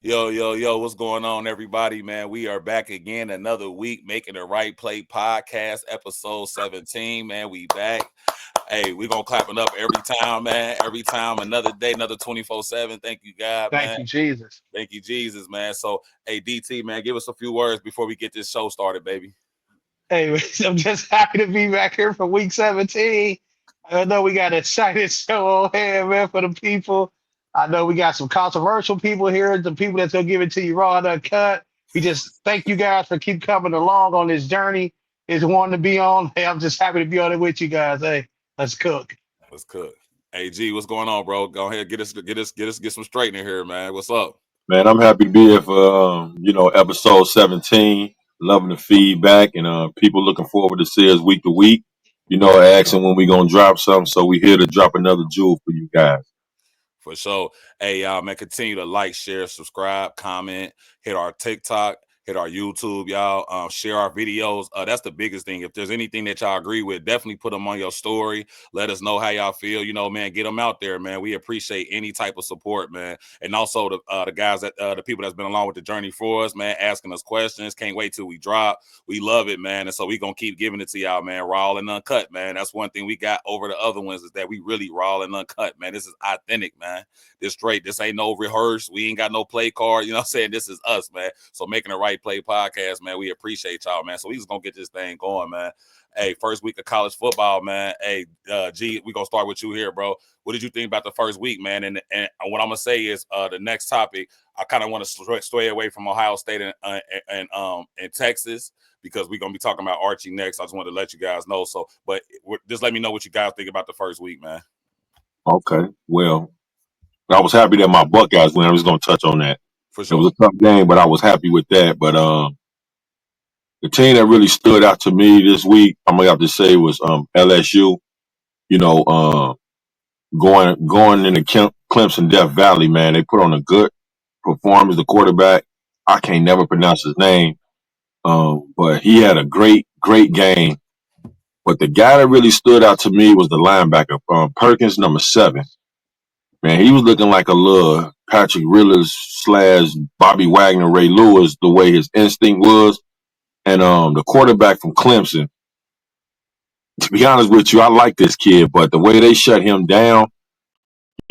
Yo, what's going on, everybody, man? We are back again another week, Making the Right Play Podcast, episode 17, man. We back. Hey, we going to clap it up every time, man. Every time, another day, another 24/7. Thank you, God, Thank man. you, Jesus. Thank you, Jesus, man. So, hey, DT, man, give us a few words before we get this show started, baby. Hey, I'm just happy to be back here for week 17. I know we got an exciting show on hand, man, for the people. I know we got some controversial people here, the people that's gonna give it to you raw and uncut. We just thank you guys for keep coming along on this journey. It's one to be on. Hey, I'm just happy to be on it with you guys. Hey, let's cook. Let's cook. Hey, G, what's going on, bro? Go ahead, get some straightening here, man. What's up? Man, I'm happy to be here for episode 17. Loving the feedback and people looking forward to see us week to week. Asking when we gonna drop something. So we here to drop another jewel for you guys. For sure. Hey, y'all, man, continue to like, share, subscribe, comment, hit our TikTok, hit our YouTube, y'all. Share our videos. That's the biggest thing. If there's anything that y'all agree with, definitely put them on your story. Let us know how y'all feel. Man, get them out there, man. We appreciate any type of support, man. And also the guys the people that's been along with the journey for us, man, asking us questions. Can't wait till we drop. We love it, man. And so we gonna keep giving it to y'all, man. Raw and uncut, man. That's one thing we got over the other ones is that we really raw and uncut, man. This is authentic, man. This straight. This ain't no rehearse. We ain't got no play card. You know what I'm saying? This is us, man. So Making the Right Play Podcast, man. We appreciate y'all, man. So we just gonna get this thing going, man. Hey, first week of college football, man. Hey, G, we gonna start with you here, bro. What did you think about the first week, man? And what I'm gonna say is the next topic. I kind of want to stray away from Ohio State and Texas because we're gonna be talking about Archie next. I just wanted to let you guys know. So, but just let me know what you guys think about the first week, man. Okay. Well, I was happy that my Buckeyes win. I was gonna touch on that. For It was sure. a tough game, but I was happy with that. But the team that really stood out to me this week, I'm gonna have to say was LSU. You know, going into Clemson Death Valley, man, they put on a good performance. The quarterback, I can't never pronounce his name, but he had a great game. But the guy that really stood out to me was the linebacker, Perkins, number 7. Man, he was looking like a little Patrick Rillers / Bobby Wagner, Ray Lewis, the way his instinct was. And the quarterback from Clemson, to be honest with you, I like this kid, but the way they shut him down,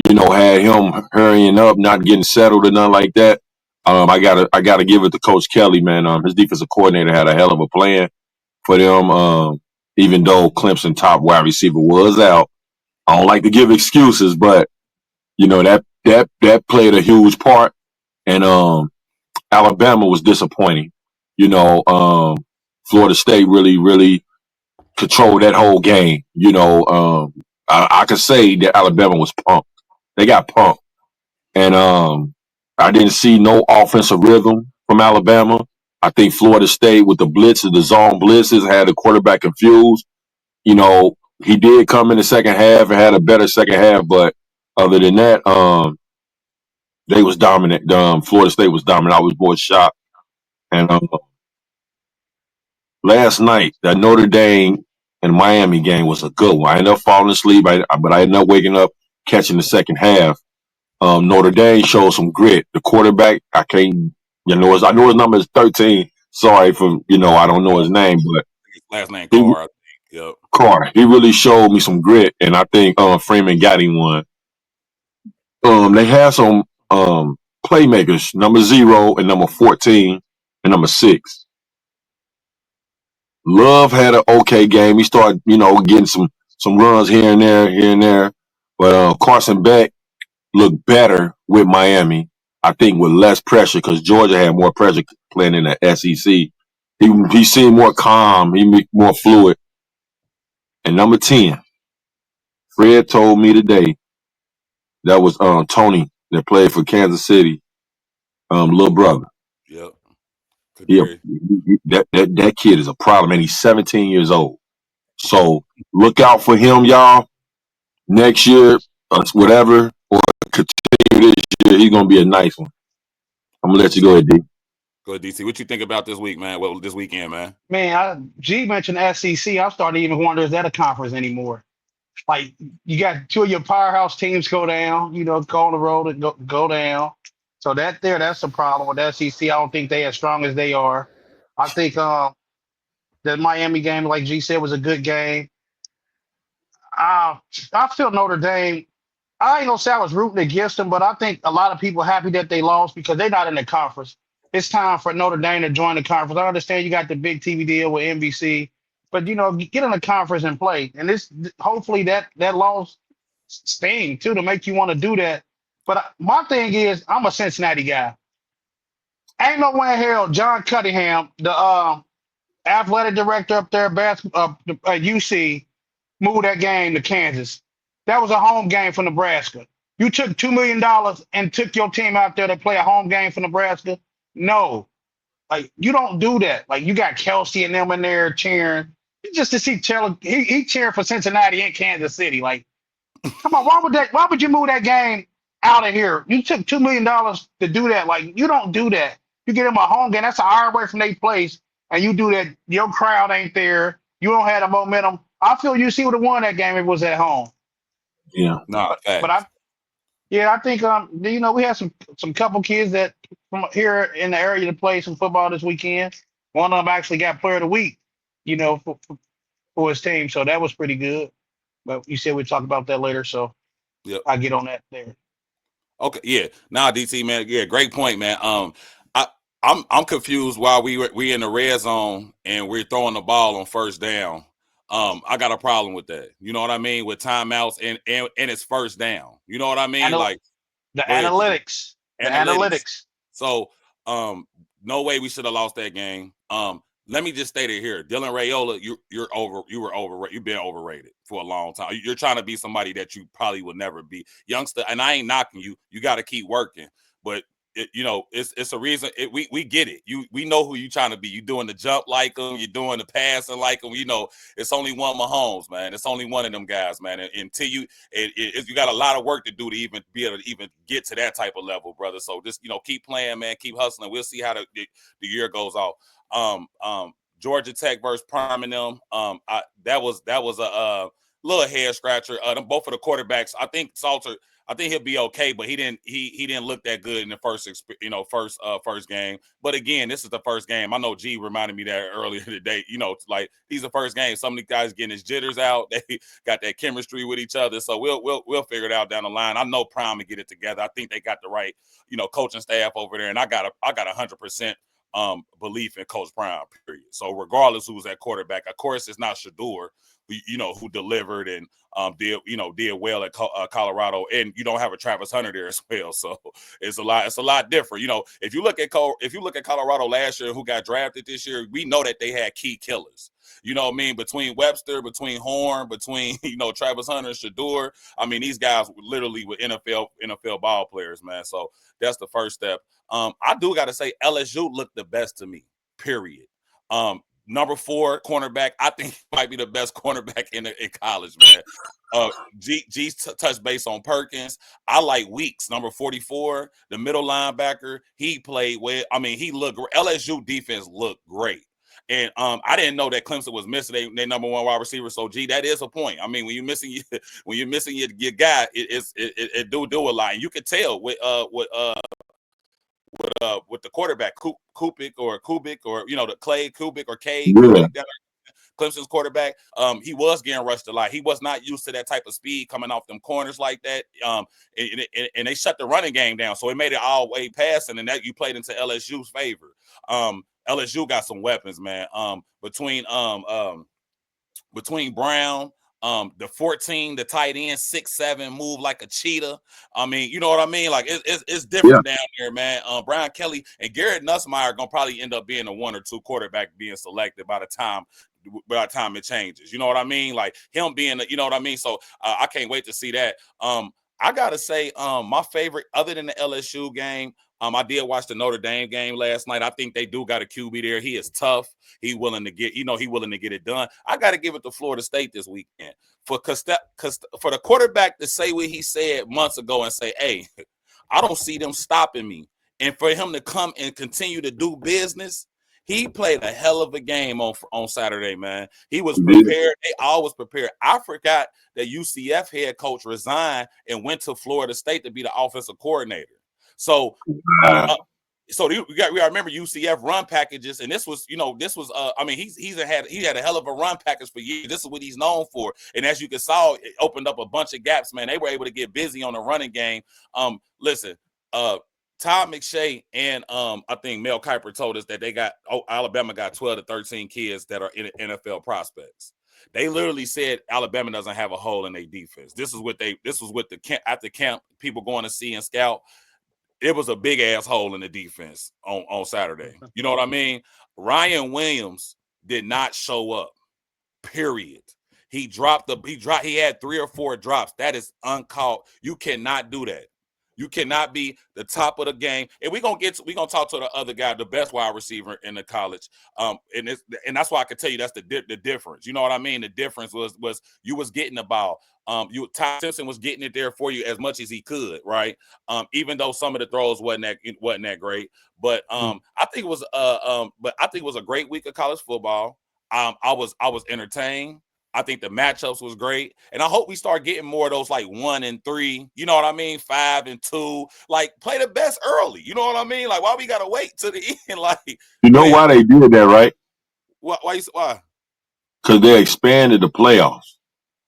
had him hurrying up, not getting settled or nothing like that. I gotta give it to Coach Kelly, man. His defensive coordinator had a hell of a plan for them. Even though Clemson top wide receiver was out, I don't like to give excuses, but that played a huge part. And Alabama was disappointing. Florida State really controlled that whole game. I could say that Alabama was pumped. They got pumped. And I didn't see no offensive rhythm from Alabama. I think Florida State with the blitzes, the zone blitzes, had the quarterback confused. He did come in the second half and had a better second half, but other than that, they was dominant. Florida State was dominant. I was more shocked. And last night, that Notre Dame and Miami game was a good one. I ended up falling asleep, but I ended up waking up, catching the second half. Notre Dame showed some grit. The quarterback, I know his number is 13. Sorry for, I don't know his name, but Last name he, Carr, I think. Yep. Carter, he really showed me some grit, and I think Freeman got him one. They had some playmakers, number 0 and number 14 and number 6. Love had an okay game. He started, getting some runs here and there. But Carson Beck looked better with Miami, I think, with less pressure because Georgia had more pressure playing in the SEC. He seemed more calm. He more fluid. And number 10, Fred told me today that was Tony that played for Kansas City, little brother. Yep. He, Kadarius. that kid is a problem, and he's 17 years old. So look out for him, y'all. Next year, whatever, or continue this year, he's gonna be a nice one. I'm gonna let you go ahead, D. Go ahead, DC. What you think about this week, man? Well, this weekend, man. Man, G mentioned SEC. I'm starting to even wonder, is that a conference anymore? Like, you got two of your powerhouse teams go down, go on the road and go down. So that's the problem with the SEC. I don't think they as strong as they are. I think the Miami game, like G said, was a good game. I feel Notre Dame. I ain't gonna say I was rooting against them, but I think a lot of people happy that they lost because they're not in the conference. It's time for Notre Dame to join the conference. I understand you got the big TV deal with NBC, but get in the conference and play. And this hopefully that loss sting too to make you want to do that. But my thing is, I'm a Cincinnati guy. Ain't no way in hell John Cunningham, the athletic director up there, UC, moved that game to Kansas. That was a home game for Nebraska. You took $2 million and took your team out there to play a home game for Nebraska. No, like you don't do that. Like you got Kelsey and them in there cheering. Just to see Taylor, he cheering for Cincinnati and Kansas City. Like, come on, why would you move that game out of here? You took $2 million to do that. Like, you don't do that. You get them a home game. That's an hour away from their place, and you do that. Your crowd ain't there. You don't have the momentum. I feel UC would have won that game if it was at home. Yeah. No, But I think we have some couple kids that from here in the area to play some football this weekend. One of them actually got Player of the Week, for his team, so that was pretty good. But you said we'd talk about that later, so yep. I'll get on that there. Okay, yeah. Nah, DT, man, yeah, great point, man. I'm confused why we in the red zone and we're throwing the ball on first down. I got a problem with that. You know what I mean? With timeouts and it's first down. You know what I mean? Like the go ahead, analytics. The analytics. So, no way we should have lost that game. Let me just state it here. Dylan Raiola, you were overrated. You've been overrated for a long time. You're trying to be somebody that you probably would never be. Youngster, and I ain't knocking you. You got to keep working. But it's a reason. We get it. We know who you trying to be. You doing the jump like them. You're doing the passing like them. It's only one Mahomes, man. It's only one of them guys, man. And until you got a lot of work to do to even be able to even get to that type of level, brother. So just keep playing, man. Keep hustling. We'll see how the year goes off. Georgia Tech versus Prime and them. That was a little head scratcher. Both of the quarterbacks. I think Salter. I think he'll be okay, but he didn't look that good in the first game. But again, this is the first game. I know G reminded me that earlier today. Like these are first games. Some of these guys getting his jitters out. They got that chemistry with each other. So we'll figure it out down the line. I know Prime to get it together. I think they got the right coaching staff over there, and I got 100%. Belief in Coach Prime, period. So regardless who's at quarterback, of course it's not Shador, who delivered and did well at Colorado, and you don't have a Travis Hunter there as well. So it's a lot different. If you look at Colorado last year, who got drafted this year, we know that they had key killers. You know what I mean? Between Webster, between Horn, between Travis Hunter, Shador. I mean, these guys literally were NFL ball players, man. So that's the first step. I do got to say LSU looked the best to me, period. Number 4 cornerback, I think might be the best cornerback in college, man. G's touch base on Perkins. I like Weeks, number 44, the middle linebacker. He played well. I mean, he looked great. LSU defense looked great. And I didn't know that Clemson was missing their number 1 wide receiver. So, G, that is a point. I mean, when you're missing your guy, it do a lot. And you could tell with the quarterback, Kubik or the Clay Kubik or K Kubik, Clemson's quarterback. He was getting rushed a lot. He was not used to that type of speed coming off them corners like that. And they shut the running game down, so it made it all way passing, and that you played into LSU's favor. LSU got some weapons, man. Between Brown, the 14, the tight end, 6'7", move like a cheetah. I mean, you know what I mean? Like it's different down there, man. Brian Kelly and Garrett Nussmeier are gonna probably end up being a 1 or 2 quarterback being selected by the time it changes. You know what I mean? Like him being, you know what I mean? So I can't wait to see that. I gotta say, my favorite, other than the LSU game, I did watch the Notre Dame game last night. I think they do got a QB there. He is tough. He willing to get it done. I got to give it to Florida State this weekend for the quarterback to say what he said months ago and say, "Hey, I don't see them stopping me," and for him to come and continue to do business. He played a hell of a game on Saturday, man. He was prepared. They always prepared. I forgot that UCF head coach resigned and went to Florida State to be the offensive coordinator. So Uh, so we got to remember UCF run packages, and this was I mean he had a hell of a run package for years. This is what he's known for, and as you can saw, it opened up a bunch of gaps. Man, they were able to get busy on the running game. Listen, Todd McShay and I think Mel Kiper told us that Alabama got 12 to 13 kids that are in NFL prospects. They literally said Alabama doesn't have a hole in their defense. This was what the camp after camp people going to see and scout. It was a big ass hole in the defense on Saturday. You know what I mean? Ryan Williams did not show up. Period. He had 3 or 4 drops. That is uncalled. You cannot do that. You cannot be the top of the game. And we're gonna talk to the other guy, the best wide receiver in the college. And that's why I can tell you that's the difference. You know what I mean? The difference was you was getting the ball. Ty Simpson was getting it there for you as much as he could, right? Even though some of the throws wasn't that great. But I think it was a great week of college football. I was entertained. I think the matchups was great, and I hope we start getting more of those like 1 and 3. You know what I mean? 5 and 2. Like play the best early. You know what I mean? Like why we gotta wait to the end? Like you know why they did that, right? Why? Because they expanded the playoffs.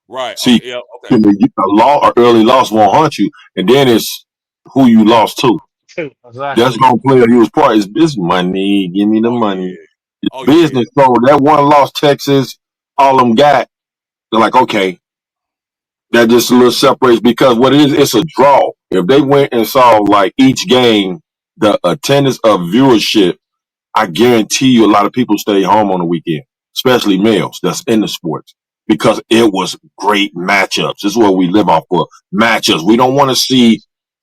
Right. See, yeah. Okay. Or early loss won't haunt you, and then it's who you lost to. Exactly. That's gonna play a huge part. It's money. Give me the money. Yeah. It's business. Yeah. So that one loss, Texas, all them got. They're like, okay, that just a little separates because what it is, it's a draw. If they went and saw like each game, the attendance of viewership, I guarantee you a lot of people stay home on the weekend, especially males that's in the sports, because it was great matchups. This is what we live off for, matchups. We don't want to see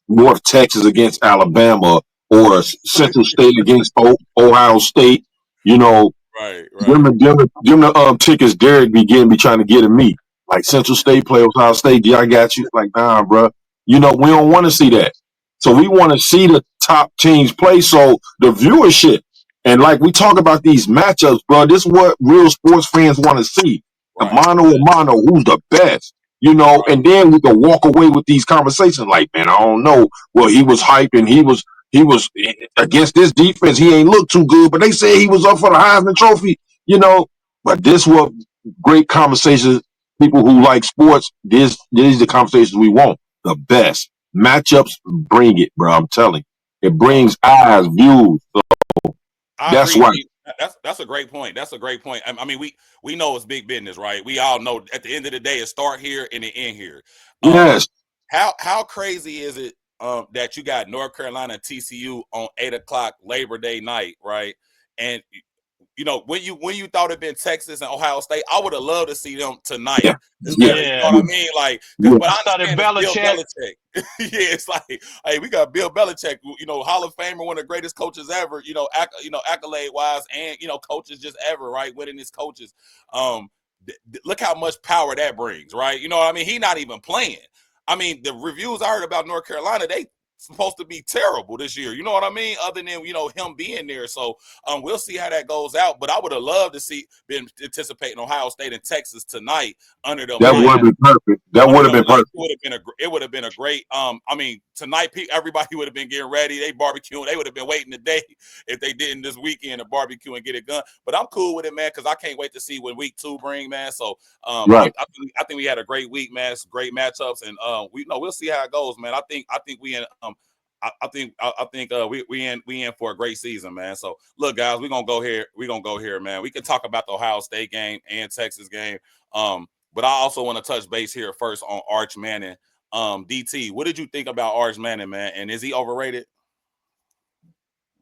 North Texas against Alabama or Central State against Ohio State. You know, Right. Give the tickets Derek be trying to get at me. Like Central State play Ohio State. Yeah, I got you. Like, nah, bro. You know, we don't want to see that. So we want to see the top teams play. So the viewership. And like we talk about these matchups, bro, this is what real sports fans want to see. The Right. mano a mano, who's the best? You know, Right. and then we can walk away with these conversations like, man, I don't know. Well, he was hyping. He was against this defense. He ain't looked too good, but they say he was up for the Heisman Trophy. You know, but this was great conversations. People who like sports, these are the conversations we want. The best matchups bring it, bro. I'm telling you, it brings eyes, views. So I that's agree. why. That's a great point. That's a great point. I mean, we know it's big business, right? We all know at the end of the day, it start here and it end here. Yes. How crazy is it that you got North Carolina TCU on 8:00 Labor Day night, right? And you know, when you thought it'd been Texas and Ohio State, I would have loved to see them tonight. Yeah. Instead of, you know what I mean? Like, Yeah. but I started understand it's Bill Belichick. Belichick. Yeah, it's like, hey, we got Bill Belichick, you know, Hall of Famer, one of the greatest coaches ever, you know, accolade wise, and you know, coaches just ever, right? Winning his coaches. Look how much power that brings, right? You know what I mean? He not even playing. I mean, the reviews I heard about North Carolina, they supposed to be terrible this year. You know what I mean? Other than, you know, him being there. So we'll see how that goes out. But I would have loved to been anticipating Ohio State and Texas tonight under them. That would have been perfect. That would have been perfect. It would have been a great. I mean, tonight everybody would have been getting ready. They barbecuing. They would have been waiting today if they didn't this weekend to barbecue and get it done. But I'm cool with it, man, because I can't wait to see what week 2 bring, man. So right. I think we had a great week, man. Some great matchups, and we'll see how it goes, man. I think we in I think we in for a great season, man. So look, guys, we're gonna go here, man. We can talk about the Ohio State game and Texas game. But I also want to touch base here first on Arch Manning. DT, what did you think about Arch Manning, man? And is he overrated?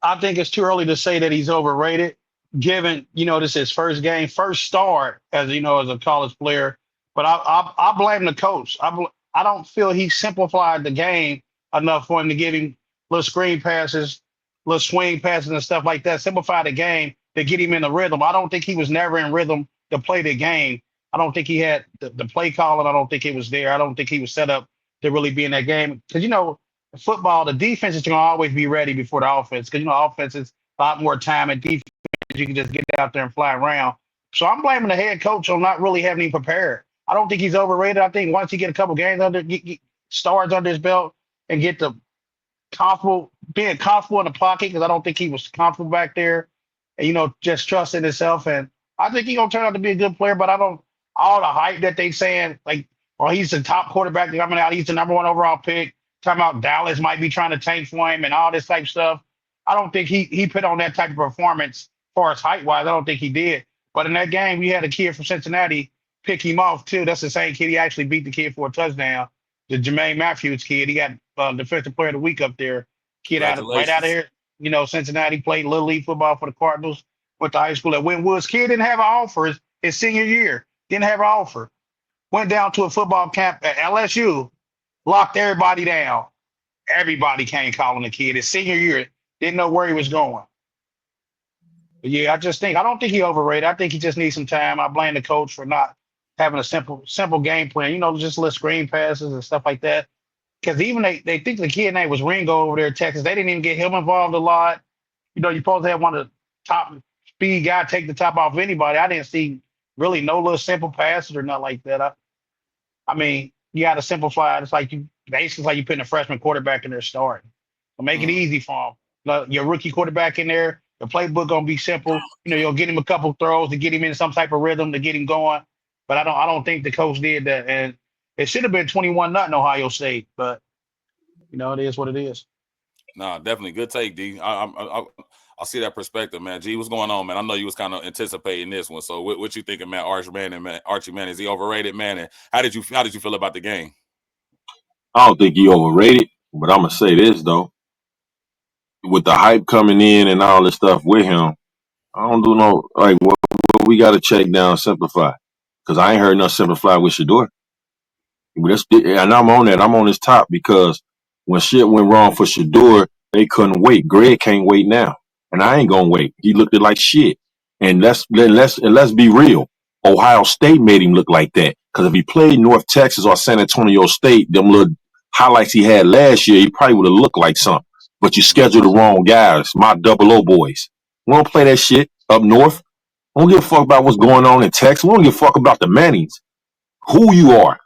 I think it's too early to say that he's overrated, given, you know, this is his first game, first start as, you know, as a college player. But I blame the coach. I don't feel he simplified the game enough for him to give him little screen passes, little swing passes and stuff like that. Simplify the game to get him in the rhythm. I don't think he was never in rhythm to play the game. I don't think he had the play calling. I don't think it was there. I don't think he was set up to really be in that game. Because, you know, football, the defense is going to always be ready before the offense. Because, you know, offense is a lot more time, and defense, you can just get out there and fly around. So I'm blaming the head coach on not really having him prepared. I don't think he's overrated. I think once he get a couple games under, stars under his belt and get the comfortable, being comfortable in the pocket because I don't think he was comfortable back there, and just trusting himself. And I think he's gonna turn out to be a good player. But I don't all the hype that they saying like, or he's the top quarterback coming out. He's the number one overall pick. Talking about Dallas might be trying to tank for him and all this type of stuff. I don't think he put on that type of performance as far as height wise. I don't think he did. But in that game, we had a kid from Cincinnati pick him off too. That's the same kid. He actually beat the kid for a touchdown. The Jermaine Matthews kid. He got defensive player of the week up there. Kid right out of Congratulations. here. Cincinnati played little league football for the Cardinals. Went to high school at Wynwoods. Kid didn't have an offer his senior year. Didn't have an offer. Went down to a football camp at LSU. Locked everybody down. Everybody came calling the kid. His senior year, didn't know where he was going. But yeah, I don't think he overrated. I think he just needs some time. I blame the coach for not having a simple game plan. Just little screen passes and stuff like that. Because even they think the kid name was Ringo over there in Texas. They didn't even get him involved a lot. You're supposed to have one of the top speed guy take the top off anybody. I didn't see really no little simple passes or nothing like that. I mean, you got to simplify it. It's like basically like you putting a freshman quarterback in there starting. So make it Mm. easy for him. Your rookie quarterback in there, the playbook gonna be simple. You'll get him a couple throws to get him in some type of rhythm to get him going. But I don't think the coach did that. And it should have been 21-0 Ohio State, but it is what it is. Nah, definitely good take, D. I see that perspective, man. G, what's going on, man? I know you was kind of anticipating this one. So what you thinking, man? Archie, man, is he overrated, man? And how did you feel about the game? I don't think he overrated, but I'm gonna say this though. With the hype coming in and all this stuff with him, I don't do no like what we got to check down simplify because I ain't heard nothing simplify with Shador. And I'm on that. I'm on his top because when shit went wrong for Shador, they couldn't wait. Greg can't wait now, and I ain't gonna wait. He looked like shit. And let's be real. Ohio State made him look like that because if he played North Texas or San Antonio State, them little highlights he had last year, he probably would have looked like something. But you scheduled the wrong guys, my double O boys. We don't play that shit up north. We don't give a fuck about what's going on in Texas. We don't give a fuck about the Mannings. Who you are.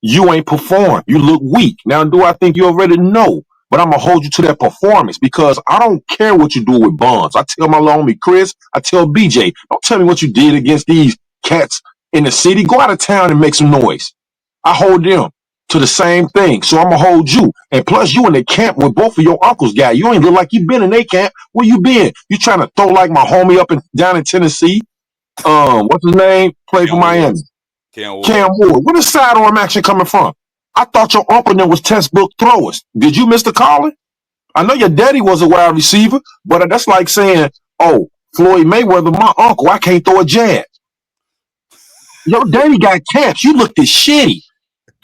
You ain't performed. You look weak. Now, do I think you already know? But I'm going to hold you to that performance because I don't care what you do with Bonds. I tell my little homie Chris, I tell BJ, don't tell me what you did against these cats in the city. Go out of town and make some noise. I hold them to the same thing. So I'm going to hold you. And plus, you in the camp with both of your uncles, guy. You ain't look like you been in their camp. Where you been? You trying to throw like my homie up and down in Tennessee? What's his name? Play for Miami. Cam Ward. Where the sidearm action coming from? I thought your uncle then was textbook throwers. Did you miss the calling? I know your daddy was a wide receiver, but that's like saying, oh, Floyd Mayweather, my uncle, I can't throw a jab. Your daddy got camps. You looked at shitty.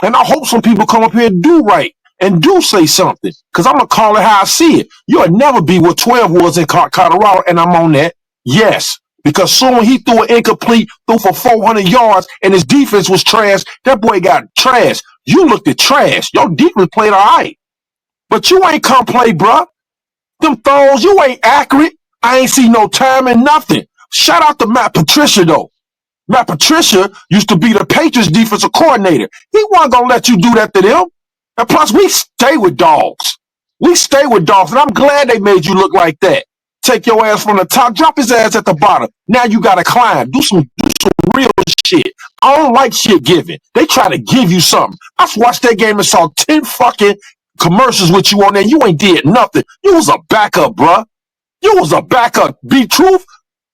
And I hope some people come up here and do right and do say something. Because I'm going to call it how I see it. You'll never be what 12 was in Colorado, and I'm on that. Yes. Because soon he threw an incomplete, threw for 400 yards, and his defense was trash. That boy got trash. You looked at trash. Your defense played all right. But you ain't come play, bruh. Them throws, you ain't accurate. I ain't see no time and nothing. Shout out to Matt Patricia, though. Matt Patricia used to be the Patriots defensive coordinator. He wasn't going to let you do that to them. And plus, we stay with dogs. We stay with dogs, and I'm glad they made you look like that. Take your ass from the top, drop his ass at the bottom. Now you got to climb. Do some real shit. I don't like shit giving. They try to give you something. I watched that game and saw 10 fucking commercials with you on there. You ain't did nothing. You was a backup, bruh. You was a backup. Be truth.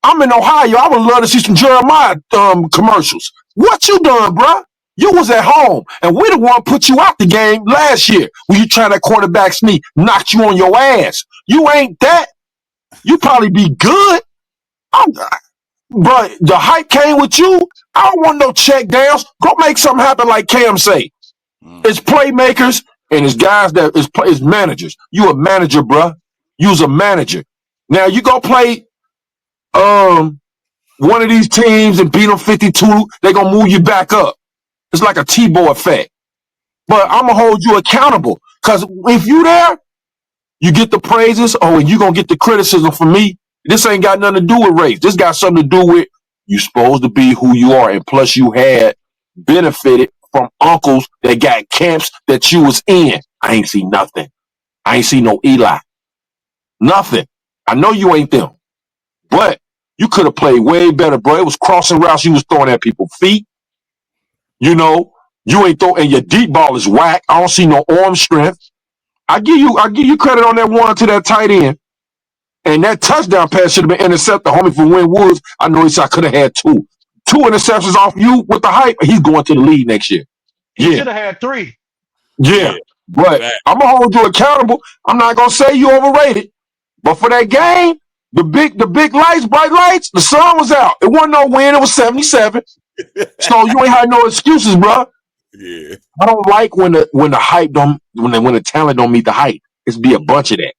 I'm in Ohio. I would love to see some Jeremiah commercials. What you done, bruh? You was at home, and we the one put you out the game last year when you trying that quarterback sneak, knocked you on your ass. You ain't that. You probably be good. But the hype came with you. I don't want no check downs. Go make something happen like Cam say. It's playmakers and it's guys that is managers. You a manager, bruh. You's a manager. Now you go play one of these teams and beat them 52, they gonna move you back up. It's like a T-Boy effect. But I'm gonna hold you accountable. Cause if you there, you get the praises, and you gonna get the criticism from me. This ain't got nothing to do with race. This got something to do with you supposed to be who you are. And plus you had benefited from uncles that got camps that you was in. I ain't see nothing. I ain't see no Eli. Nothing. I know you ain't them. But you could have played way better, bro. It was crossing routes. You was throwing at people's feet. You know, you ain't throwing, and your deep ball is whack. I don't see no arm strength. I give you credit on that one to that tight end. And that touchdown pass should have been intercepted. Homie from Wynn Woods, I know he said I could have had two. Two interceptions off you with the hype. He's going to the league next year. He should have had 3. Yeah. But I'm going to hold you accountable. I'm not going to say you overrated. But for that game, the big lights, bright lights, the sun was out. It wasn't no win. It was 77. So you ain't had no excuses, bro. Yeah. I don't like when the hype don't when the talent don't meet the hype. It's be a bunch of that.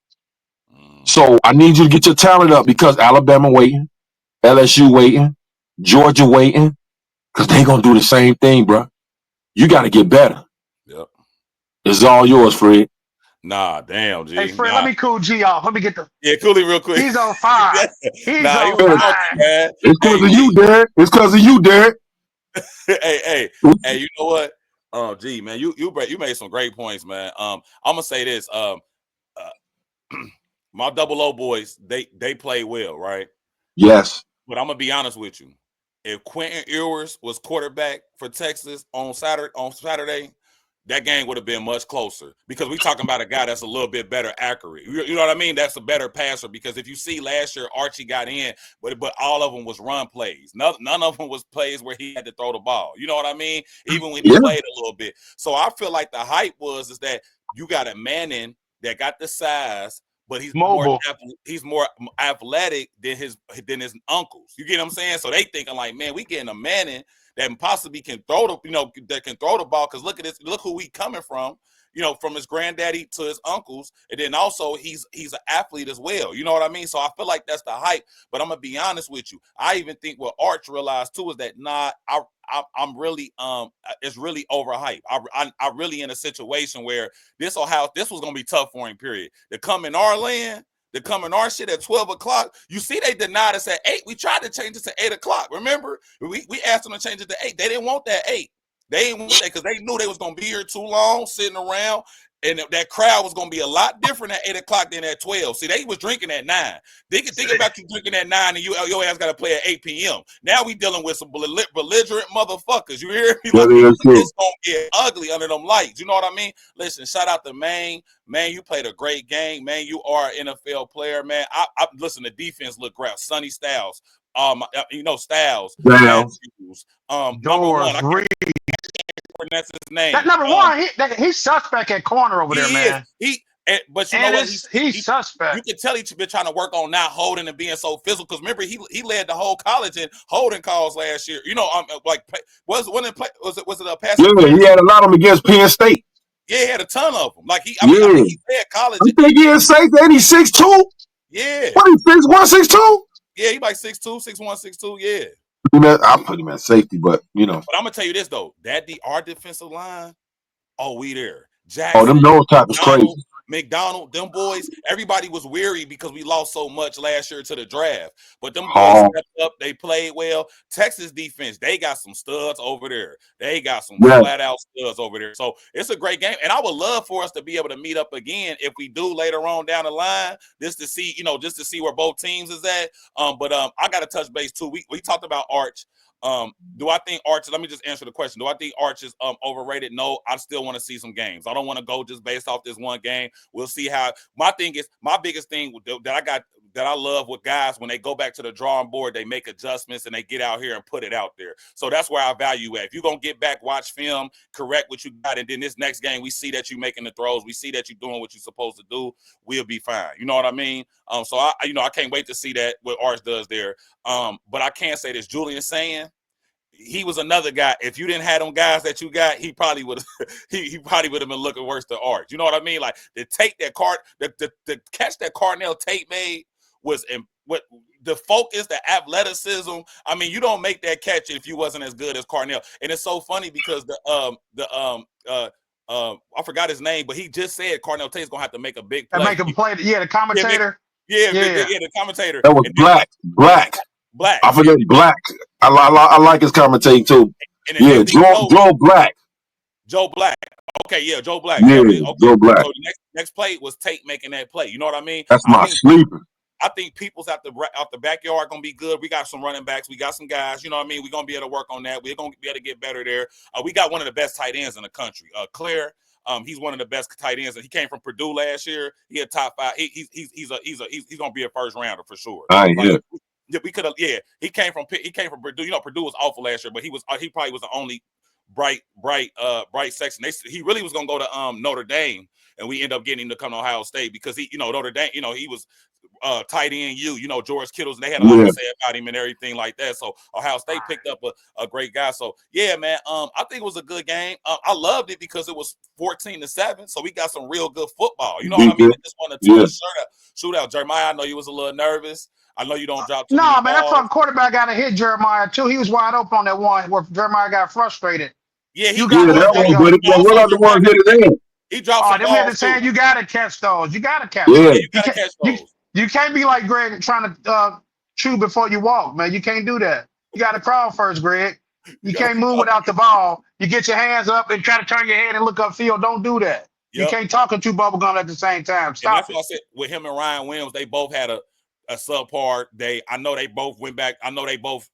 So I need you to get your talent up because Alabama waiting, LSU waiting, Georgia waiting, because they gonna do the same thing, bro. You got to get better. Yep. It's all yours, Fred. Nah, damn, G. Hey, Fred, let me cool G off. Let me get the. Yeah, cool him real quick. He's on fire. He's on fire. fire. It's because of you, Derek. It's because of you, Derek. hey, you know what? G, man, you made some great points, man. I'm gonna say this. My double O boys, they play well, right? Yes. But I'm gonna be honest with you. If Quentin Ewers was quarterback for Texas on Saturday, that game would have been much closer because we talking about a guy that's a little bit better accurate. You know what I mean? That's a better passer because if you see last year, Archie got in, but all of them was run plays. None of them was plays where he had to throw the ball. You know what I mean? Even when he played a little bit. So I feel like the hype is that you got a Manning that got the size, but he's mobile. He's more athletic than his uncles. You get what I'm saying? So they thinking like, man, we getting a Manning that possibly can throw the ball. Because look at this, look who we coming from. From his granddaddy to his uncles, and then also he's an athlete as well. You know what I mean? So I feel like that's the hype. But I'm gonna be honest with you. I even think what Arch realized too is that I'm really it's really overhyped. I really in a situation where this was gonna be tough for him. Period. To come in our land. To come in our shit at 12 o'clock. You see, they denied us at 8. We tried to change it to 8 o'clock. Remember? We asked them to change it to 8. They didn't want that 8. They didn't want that because they knew they was going to be here too long, sitting around, and that crowd was going to be a lot different at 8 o'clock than at 12. See, they was drinking at 9. They can think about you drinking at 9 and your ass got to play at 8 p.m. Now we dealing with some belligerent motherfuckers. You hear me? Like, it's going to get ugly under them lights. You know what I mean? Listen, shout out to Maine. Man, you played a great game. Man, you are an NFL player, man. I listen, the defense look great. Sonny Styles. Styles. Doors, number one. That's his name. That number one, he's suspect at corner over there, man. But you know what? He's suspect. You can tell he's been trying to work on not holding and being so physical. Because remember, he led the whole college in holding calls last year. Was it a pass? Yeah, he had a lot of them against Penn State. Yeah, he had a ton of them. Like he led college. I think he is safe. And he's 6'2". Yeah. What is 6'1", 6'2"? Yeah, he like 6'2", 6'1", 6'2". Yeah. I put him at safety, but But I'm gonna tell you this though, our defensive line, we there. Jackson, them nose tackles crazy. McDonald, them boys, everybody was weary because we lost so much last year to the draft. But them boys stepped up, they played well. Texas defense, they got some studs over there. They got some flat out studs over there. So it's a great game. And I would love for us to be able to meet up again if we do later on down the line, just to see where both teams is at. But I gotta touch base too. We talked about Arch. Do I think Arch? Let me just answer the question. Do I think Arch is overrated? No, I still want to see some games. I don't want to go just based off this one game. We'll see how. My biggest thing that I love with guys when they go back to the drawing board, they make adjustments and they get out here and put it out there. So that's where I value at. If you're gonna get back, watch film, correct what you got, and then this next game we see that you making the throws, we see that you're doing what you're supposed to do, we'll be fine. You know what I mean? So I can't wait to see that what Arch does there. But I can't say this. Julian saying he was another guy. If you didn't have them guys that you got, he probably would he probably would have been looking worse than Arch. You know what I mean? Like to take that the catch that Carnell Tate made was what the focus, the athleticism. I mean, you don't make that catch if you wasn't as good as Carnell. And it's so funny because I forgot his name, but he just said Carnell Tate's gonna have to make a big play. Make him play. Yeah, the commentator. Yeah, the commentator. That was Black. I forget Black. I like his commentating too. Yeah, Joe Black. Joe Black. Okay, yeah, Joe Black. Yeah, okay. Joe Black. So next play was Tate making that play. You know what I mean? That's my sleeper. I think people's out the backyard gonna be good. We got some running backs. We got some guys. You know what I mean? We're gonna be able to work on that. We're gonna be able to get better there. We got one of the best tight ends in the country. Claire. He's one of the best tight ends. He came from Purdue last year. He had top 5. He's gonna be a first rounder for sure. We could have. Yeah, he came from Purdue. You know, Purdue was awful last year, but he probably was the only bright section. He really was gonna go to Notre Dame, and we end up getting him to come to Ohio State because Notre Dame. He was tight end George Kittle's, and they had a lot to say about him and everything like that. So Ohio State picked up a great guy. So yeah, man, I think it was a good game. I loved it because it was 14-7. So we got some real good football. You know what I mean? Just wanted to shootout. Jeremiah, I know you was a little nervous. I know you don't drop too many balls. Man, that fucking quarterback got to hit Jeremiah too. He was wide open on that one where Jeremiah got frustrated. Yeah, he got the one hit it in. He dropped some balls too. You got to catch those. You got to catch those. You got to catch those. You can't be like Greg trying to chew before you walk, man. You can't do that. You got to crawl first, Greg. You can't move without the ball. You get your hands up and try to turn your head and look upfield. Don't do that. Yep. You can't talk and chew bubblegum at the same time. Stop. And that's what I said with him and Ryan Williams. They both had a subpar day. I know they both went back. I know they both.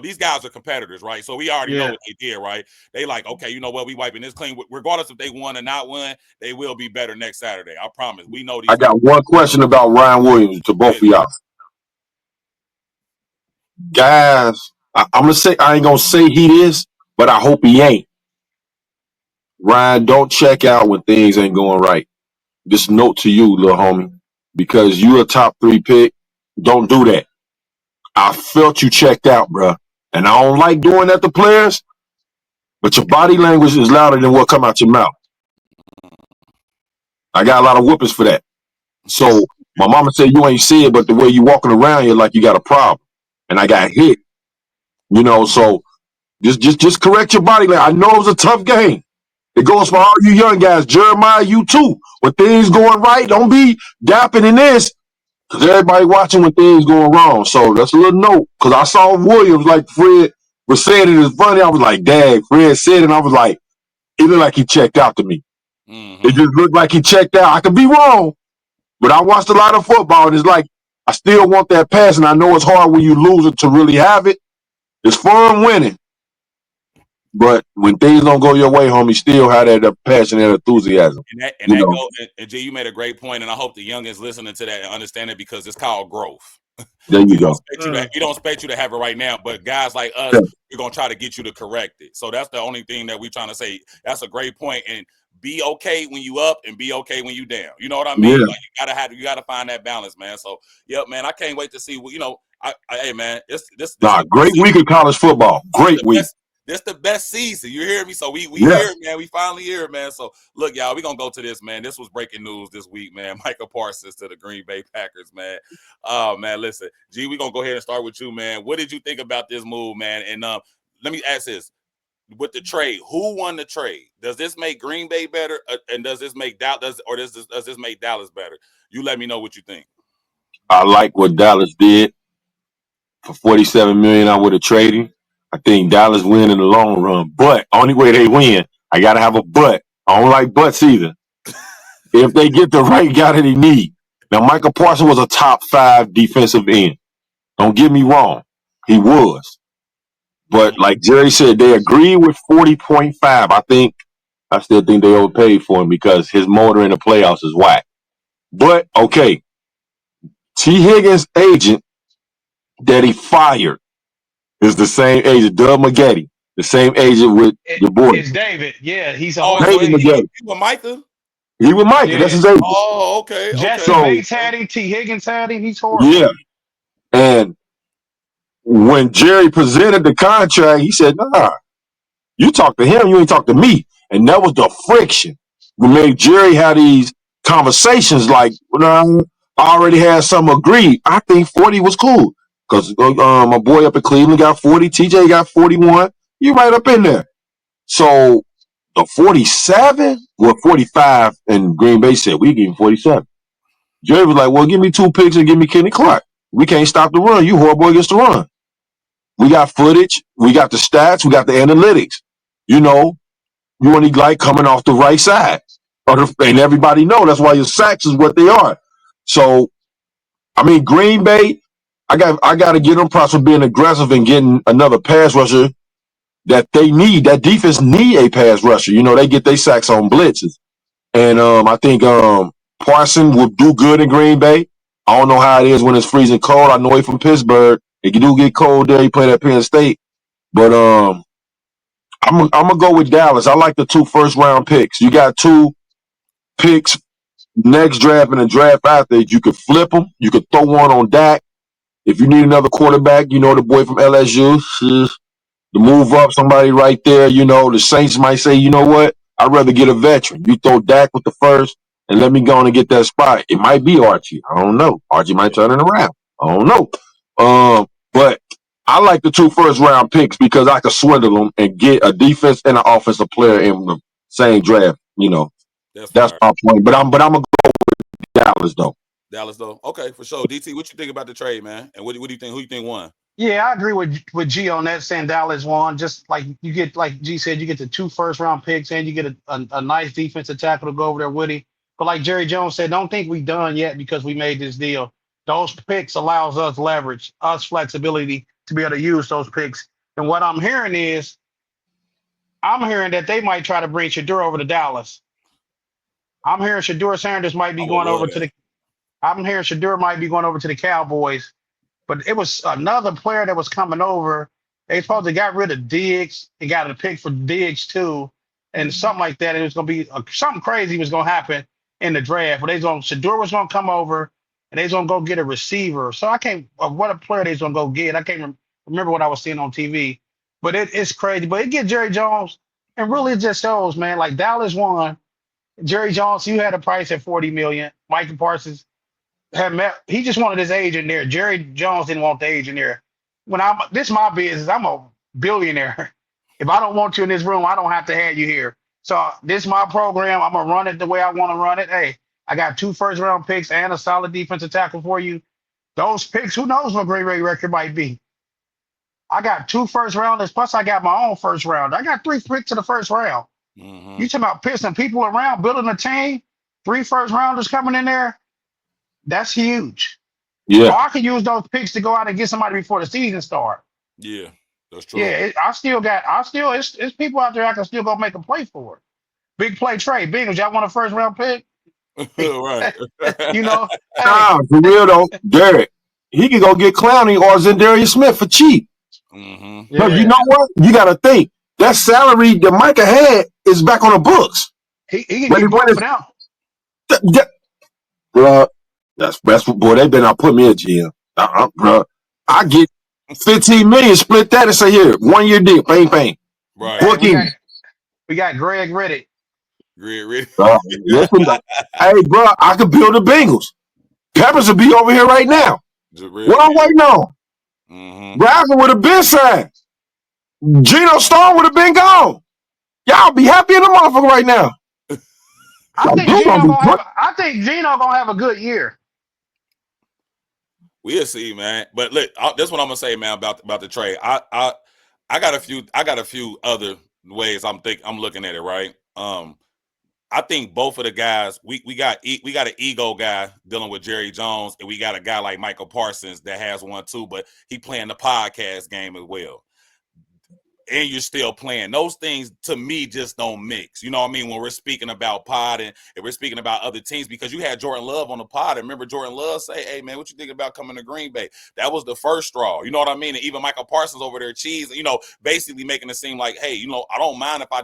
These guys are competitors, right? So we already know what they did, right? They like, okay, you know what? We wiping this clean. Regardless if they won or not won, they will be better next Saturday. I promise. We know these. I got one question about Ryan Williams to both of y'all. Guys, I'm gonna say I ain't gonna say he is, but I hope he ain't. Ryan, don't check out when things ain't going right. This note to you, little homie, because you're a top 3 pick. Don't do that. I felt you checked out, bro. And I don't like doing that to players, but your body language is louder than what come out your mouth. I got a lot of whoopings for that. So my mama said you ain't see it, but the way you walking around here like you got a problem. And I got hit. So just correct your body language. I know it was a tough game. It goes for all you young guys. Jeremiah, you too. When things going right, don't be dapping in this. Because everybody watching when things going wrong. So that's a little note. Because I saw Williams, like Fred was saying it is funny. I was like, dang, Fred said it. And I was like, it looked like he checked out to me. Mm-hmm. It just looked like he checked out. I could be wrong. But I watched a lot of football. And it's like, I still want that pass. And I know it's hard when you lose it to really have it. It's fun winning. But when things don't go your way, homie, still have that passion and enthusiasm. And G, you made a great point, and I hope the youngins listening to that and understand it because it's called growth. There you go. We don't expect you to have it right now, but guys like us, we're gonna try to get you to correct it. So that's the only thing that we're trying to say. That's a great point, and be okay when you up and be okay when you down. You know what I mean? Yeah. Like you gotta find that balance, man. So yep, man, I can't wait to see. Hey, man, this great week of college football. Great week. This the best season. You hear me? So we here, man. We finally here, man. So look, y'all, we gonna go to this, man. This was breaking news this week, man. Micah Parsons to the Green Bay Packers, man. Oh, man, listen, G, we gonna go ahead and start with you, man. What did you think about this move, man? And let me ask this: with the trade, who won the trade? Does this make Green Bay better, and does this make Dallas, or does this make Dallas better? You let me know what you think. I like what Dallas did. For $47 million, I would have traded. I think Dallas win in the long run, but only way they win, I got to have a but. I don't like buts either. If they get the right guy that they need. Now, Micah Parsons was a top 5 defensive end. Don't get me wrong. He was. But like Jerry said, they agreed with 40.5. I still think they overpaid for him because his motor in the playoffs is whack. But, okay, T. Higgins' agent that he fired is the same agent, Doug McGetty, the same agent with your boy. It's David. Yeah, he's David McGetty. He with Micah? He with Micah. Yeah. That's his agent. Oh, okay. Jesse Bates had him. T. Higgins had him. He's horrible. Yeah. And when Jerry presented the contract, he said, nah, you talk to him, you ain't talk to me. And that was the friction. We made Jerry have these conversations like, I already had something agreed. I think 40 was cool. Because my boy up in Cleveland got 40, TJ got 41. You right up in there. So the 47, 45, and Green Bay said, we give him 47. Jerry was like, well, give me 2 picks and give me Kenny Clark. We can't stop the run. You horrible against the run. We got footage. We got the stats. We got the analytics. You only like coming off the right side. And everybody know that's why your sacks is what they are. So, I mean, Green Bay, I got to give them props for being aggressive and getting another pass rusher that they need. That defense need a pass rusher. You know, they get their sacks on blitzes. And I think Parsons will do good in Green Bay. I don't know how it is when it's freezing cold. I know he's from Pittsburgh. It do get cold there. He played at Penn State. But I'm gonna go with Dallas. I like the 2 first-round picks. You got 2 picks next draft and a draft after. You could flip them. You could throw one on Dak. If you need another quarterback, you know the boy from LSU. To move up somebody right there, you know, the Saints might say, you know what? I'd rather get a veteran. You throw Dak with the first and let me go on and get that spot. It might be Archie. I don't know. Archie might turn it around. I don't know. But I like the 2 first-round picks because I could swindle them and get a defense and an offensive player in the same draft. You know, that's my point. But I'm gonna go with Dallas though. Dallas though. Okay, for sure. DT, what you think about the trade, man? And what do you think? Who you think won? Yeah, I agree with G on that. Saying Dallas won. Just like you get, like G said, you get the 2 first-round picks and you get a nice defensive tackle to go over there with him. But like Jerry Jones said, don't think we done yet because we made this deal. Those picks allows us leverage, us flexibility to be able to use those picks. And what I'm hearing is, I'm hearing that they might try to bring Shador over to Dallas. I'm hearing Shador Sanders might be I would going over love to that. the. I'm hearing Shador might be going over to the Cowboys, but it was another player that was coming over. They supposed to got rid of Diggs and got a pick for Diggs too, and something like that. It was going to be something crazy was going to happen in the draft. But Shador was going to come over and they was going to go get a receiver. So I can't. What a player they was going to go get. I can't remember what I was seeing on TV, but it's crazy. But it gets Jerry Jones, and really it just shows, man. Like Dallas won. Jerry Jones, you had a price at 40 million. Micah Parsons had met, he just wanted his agent there. Jerry Jones didn't want the agent there. This is my business. I'm a billionaire. If I don't want you in this room, I don't have to have you here. So this is my program. I'm gonna run it the way I want to run it. Hey, I got 2 first-round picks and a solid defensive tackle for you. Those picks, who knows what Green Bay record might be? I got 2 first-rounders, plus I got my own first round. I got 3 picks in the first round. Mm-hmm. You talking about pissing people around, building a team, 3 first-rounders coming in there? That's huge. Yeah. Or I could use those picks to go out and get somebody before the season start. Yeah, that's true. Yeah, it's people out there I can still go make a play for. Big play trade. Bengals, y'all want a first round pick? Right. You know, hey, Nah, for real though, Derek, he can go get Clowney or Zendarius Smith for cheap. Mm-hmm. No, you yeah, know what? You got to think that salary that Micah had is back on the books. he can When get he both went, for now. bro, that's what boy. They better not put me in GM, bro. I get 15 million, split that, and say here 1 year deal, bang. Right. Hey, Booking. we got Greg Riddick. Really? Listen, hey, bro, I could build the Bengals. Peppers will be over here right now. What I'm waiting on? Mm-hmm. Razzle would have been signed. Geno Stone would have been gone. Y'all be happy in the motherfucker right now. I think Geno gonna have a good year. We'll see, man. But look, that's what I'm gonna say, man, about the trade. I got a few other ways I'm looking at it, right? I think both of the guys, we got an ego guy dealing with Jerry Jones, and we got a guy like Michael Parsons that has one too, but he playing the podcast game as well. And you're still playing. Those things to me just don't mix. You know what I mean? When we're speaking about pod and we're speaking about other teams, because you had Jordan Love on the pod. And remember Jordan Love say, hey man, what you think about coming to Green Bay? That was the first straw. You know what I mean? And even Michael Parsons over there, basically making it seem like, hey, I don't mind if I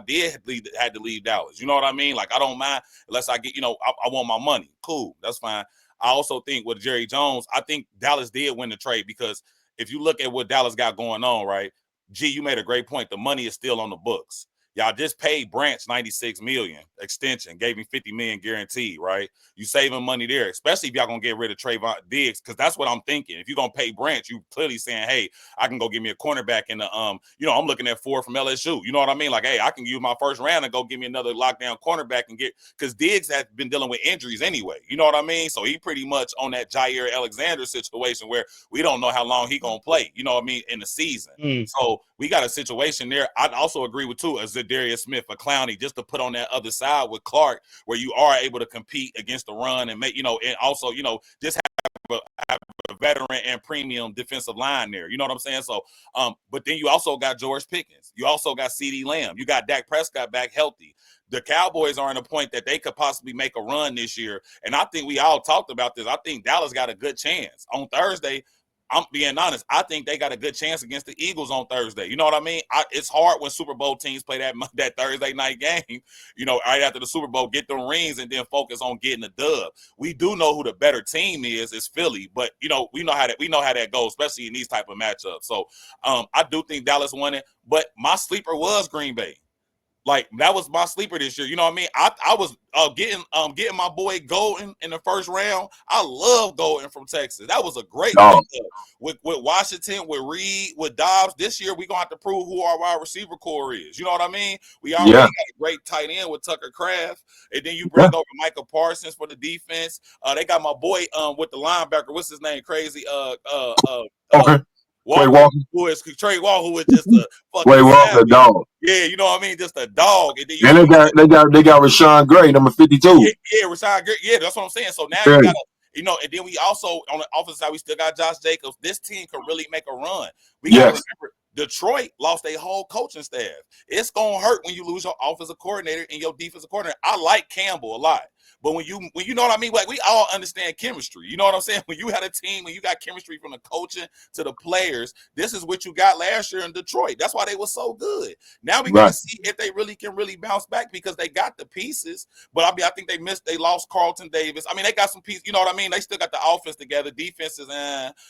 had to leave Dallas. You know what I mean? Like, I don't mind unless I get, I want my money. Cool. That's fine. I also think with Jerry Jones, I think Dallas did win the trade, because if you look at what Dallas got going on, right? G, you made a great point. The money is still on the books. Y'all just paid Branch $96 million extension, gave him $50 million guaranteed, right? You saving money there, especially if y'all gonna get rid of Trayvon Diggs, because that's what I'm thinking. If you're gonna pay Branch, you clearly saying, hey, I can go get me a cornerback in the I'm looking at 4 from LSU. You know what I mean? Like, hey, I can use my first round and go give me another lockdown cornerback and get, because Diggs has been dealing with injuries anyway. You know what I mean? So he pretty much on that Jair Alexander situation where we don't know how long he gonna play. You know what I mean, in the season. So we got a situation there. I'd also agree with too. Zadarius Smith or Clowney just to put on that other side with Clark, where you are able to compete against the run and make, and also, just have a veteran and premium defensive line there. You know what I'm saying? So, but then you also got George Pickens. You also got CeeDee Lamb. You got Dak Prescott back healthy. The Cowboys are in a point that they could possibly make a run this year. And I think we all talked about this. I think Dallas got a good chance. On Thursday, I'm being honest, I think they got a good chance against the Eagles on Thursday. You know what I mean? It's hard when Super Bowl teams play that Thursday night game, right after the Super Bowl, get the rings and then focus on getting the dub. We do know who the better team is Philly, but we know how that goes, especially in these type of matchups. So I do think Dallas won it, but my sleeper was Green Bay. Like, that was my sleeper this year. You know what I mean? I was getting my boy Golden in the first round. I love Golden from Texas. That was a great pickup. With Washington, with Reed, with Dobbs. This year, we're going to have to prove who our wide receiver core is. You know what I mean? We already got a great tight end with Tucker Kraft. And then you bring over Micah Parsons for the defense. They got my boy with the linebacker. What's his name? Crazy. Walker, who is Trey Walker, who is just a fucking savage. Dog. Yeah, you know what I mean? Just a dog. And then they got Rashawn Gray, number 52. Yeah, Rashawn Gray. Yeah, that's what I'm saying. So now you got to, and then we also, on the offensive side, we still got Josh Jacobs. This team could really make a run. We got to remember, Detroit lost a whole coaching staff. It's going to hurt when you lose your offensive coordinator and your defensive coordinator. I like Campbell a lot. But when you know what I mean, like, we all understand chemistry. You know what I'm saying? When you had a team, when you got chemistry from the coaching to the players, this is what you got last year in Detroit. That's why they were so good. Now we got to see if they really can bounce back, because they got the pieces. But I think they lost Carlton Davis. I mean, they got some pieces. You know what I mean? They still got the offense together. Defenses,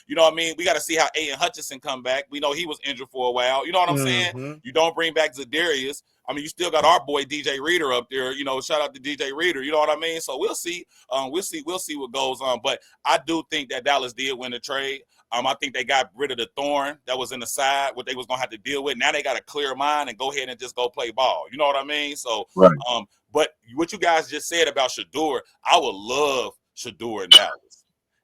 you know what I mean? We got to see how Aiden Hutchinson come back. We know he was injured for a while. You know what I'm saying? You don't bring back Zadarius. I mean, you still got our boy DJ Reader up there. Shout out to DJ Reader. You know what I mean? So we'll see. We'll see what goes on. But I do think that Dallas did win the trade. I think they got rid of the thorn that was in the side, what they was gonna have to deal with. Now they got a clear mind and go ahead and just go play ball. You know what I mean? So, but what you guys just said about Shedeur, I would love Shedeur in Dallas.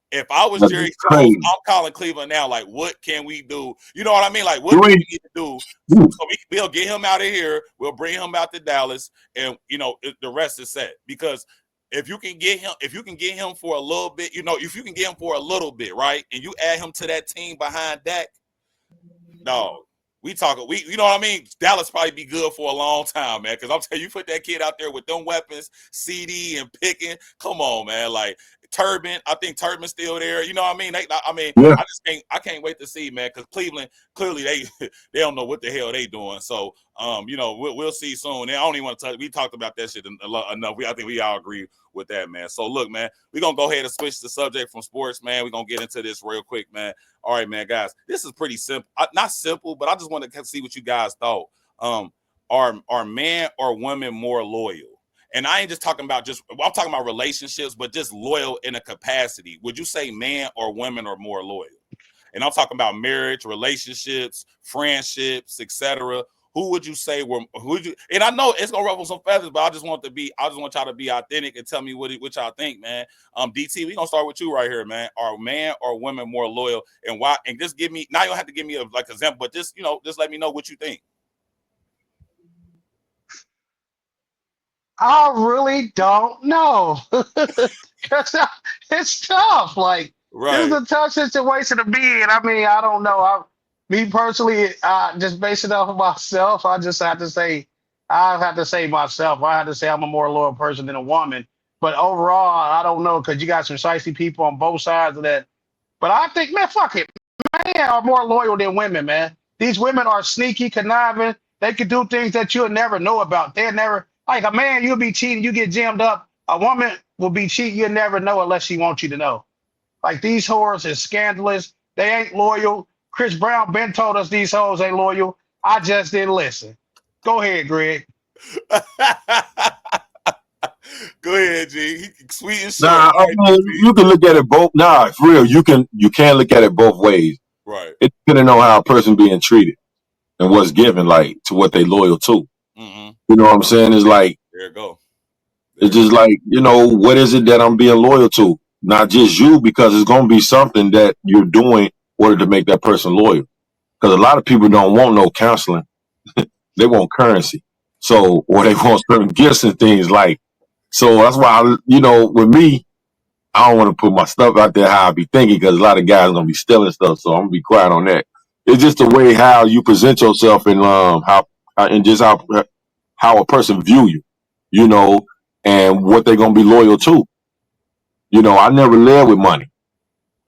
If I was Jerry Jones, I'm calling Cleveland now. Like, what can we do? You know what I mean? Like, what do we need to do? So we'll get him out of here. We'll bring him out to Dallas, and the rest is set. Because if you can get him for a little bit, if you can get him for a little bit, right, and you add him to that team behind Dak, dog. You know what I mean? Dallas probably be good for a long time, man. Because I'm telling you, put that kid out there with them weapons, CD and picking. Come on, man. Like, Turbin, I think Turbin's still there. You know what I mean? I can't wait to see, man. Because Cleveland, clearly they don't know what the hell they doing. So, we'll see soon. And I don't even want to touch. We talked about that shit enough. I think we all agree with that, man. So look, man, we're gonna go ahead and switch the subject from sports, man. We're gonna get into this real quick, man. All right, man, guys. This is pretty simple. Not simple, but I just want to see what you guys thought. Are men or women more loyal? And I ain't just talking about I'm talking about relationships, but just loyal in a capacity. Would you say men or women are more loyal? And I'm talking about marriage, relationships, friendships, etc. Who would you say and I know it's gonna ruffle some feathers, but I just want y'all to be authentic and tell me what y'all think, man. DT, we gonna start with you right here, man. Are men or women more loyal, and why? And just give me, now you don't have to give me a example, but just let me know what you think. I really don't know. It's tough. Like, This is a tough situation to be in. I mean, I don't know. Me personally, just based it off of myself, I have to say myself. I have to say I'm a more loyal person than a woman. But overall, I don't know, because you got some shicey people on both sides of that. But I think, man, fuck it. Men are more loyal than women, man. These women are sneaky, conniving. They could do things that you'll never know about. They'll never, like, a man, you'll be cheating, you get jammed up. A woman will be cheating, you'll never know unless she wants you to know. Like, these whores is scandalous. They ain't loyal. Chris Brown been told us these hoes ain't loyal. I just didn't listen. Go ahead, Greg. Go ahead, G. Sweet and short. Nah, you can look at it both. Nah, for real, you can look at it both ways. Right. It's depending on how a person being treated and what's given, like, to what they loyal to. Mm-hmm. You know what I'm saying? It's like, there you go. It's just like, what is it that I'm being loyal to? Not just you, because it's going to be something that you're doing in order to make that person loyal. Because a lot of people don't want no counseling. They want currency. So, or they want certain gifts and things like. So that's why, with me, I don't want to put my stuff out there how I be thinking because a lot of guys are gonna be stealing stuff. So I'm gonna be quiet on that. It's just the way how you present yourself and and just how a person view you, and what they're gonna be loyal to. I never led with money.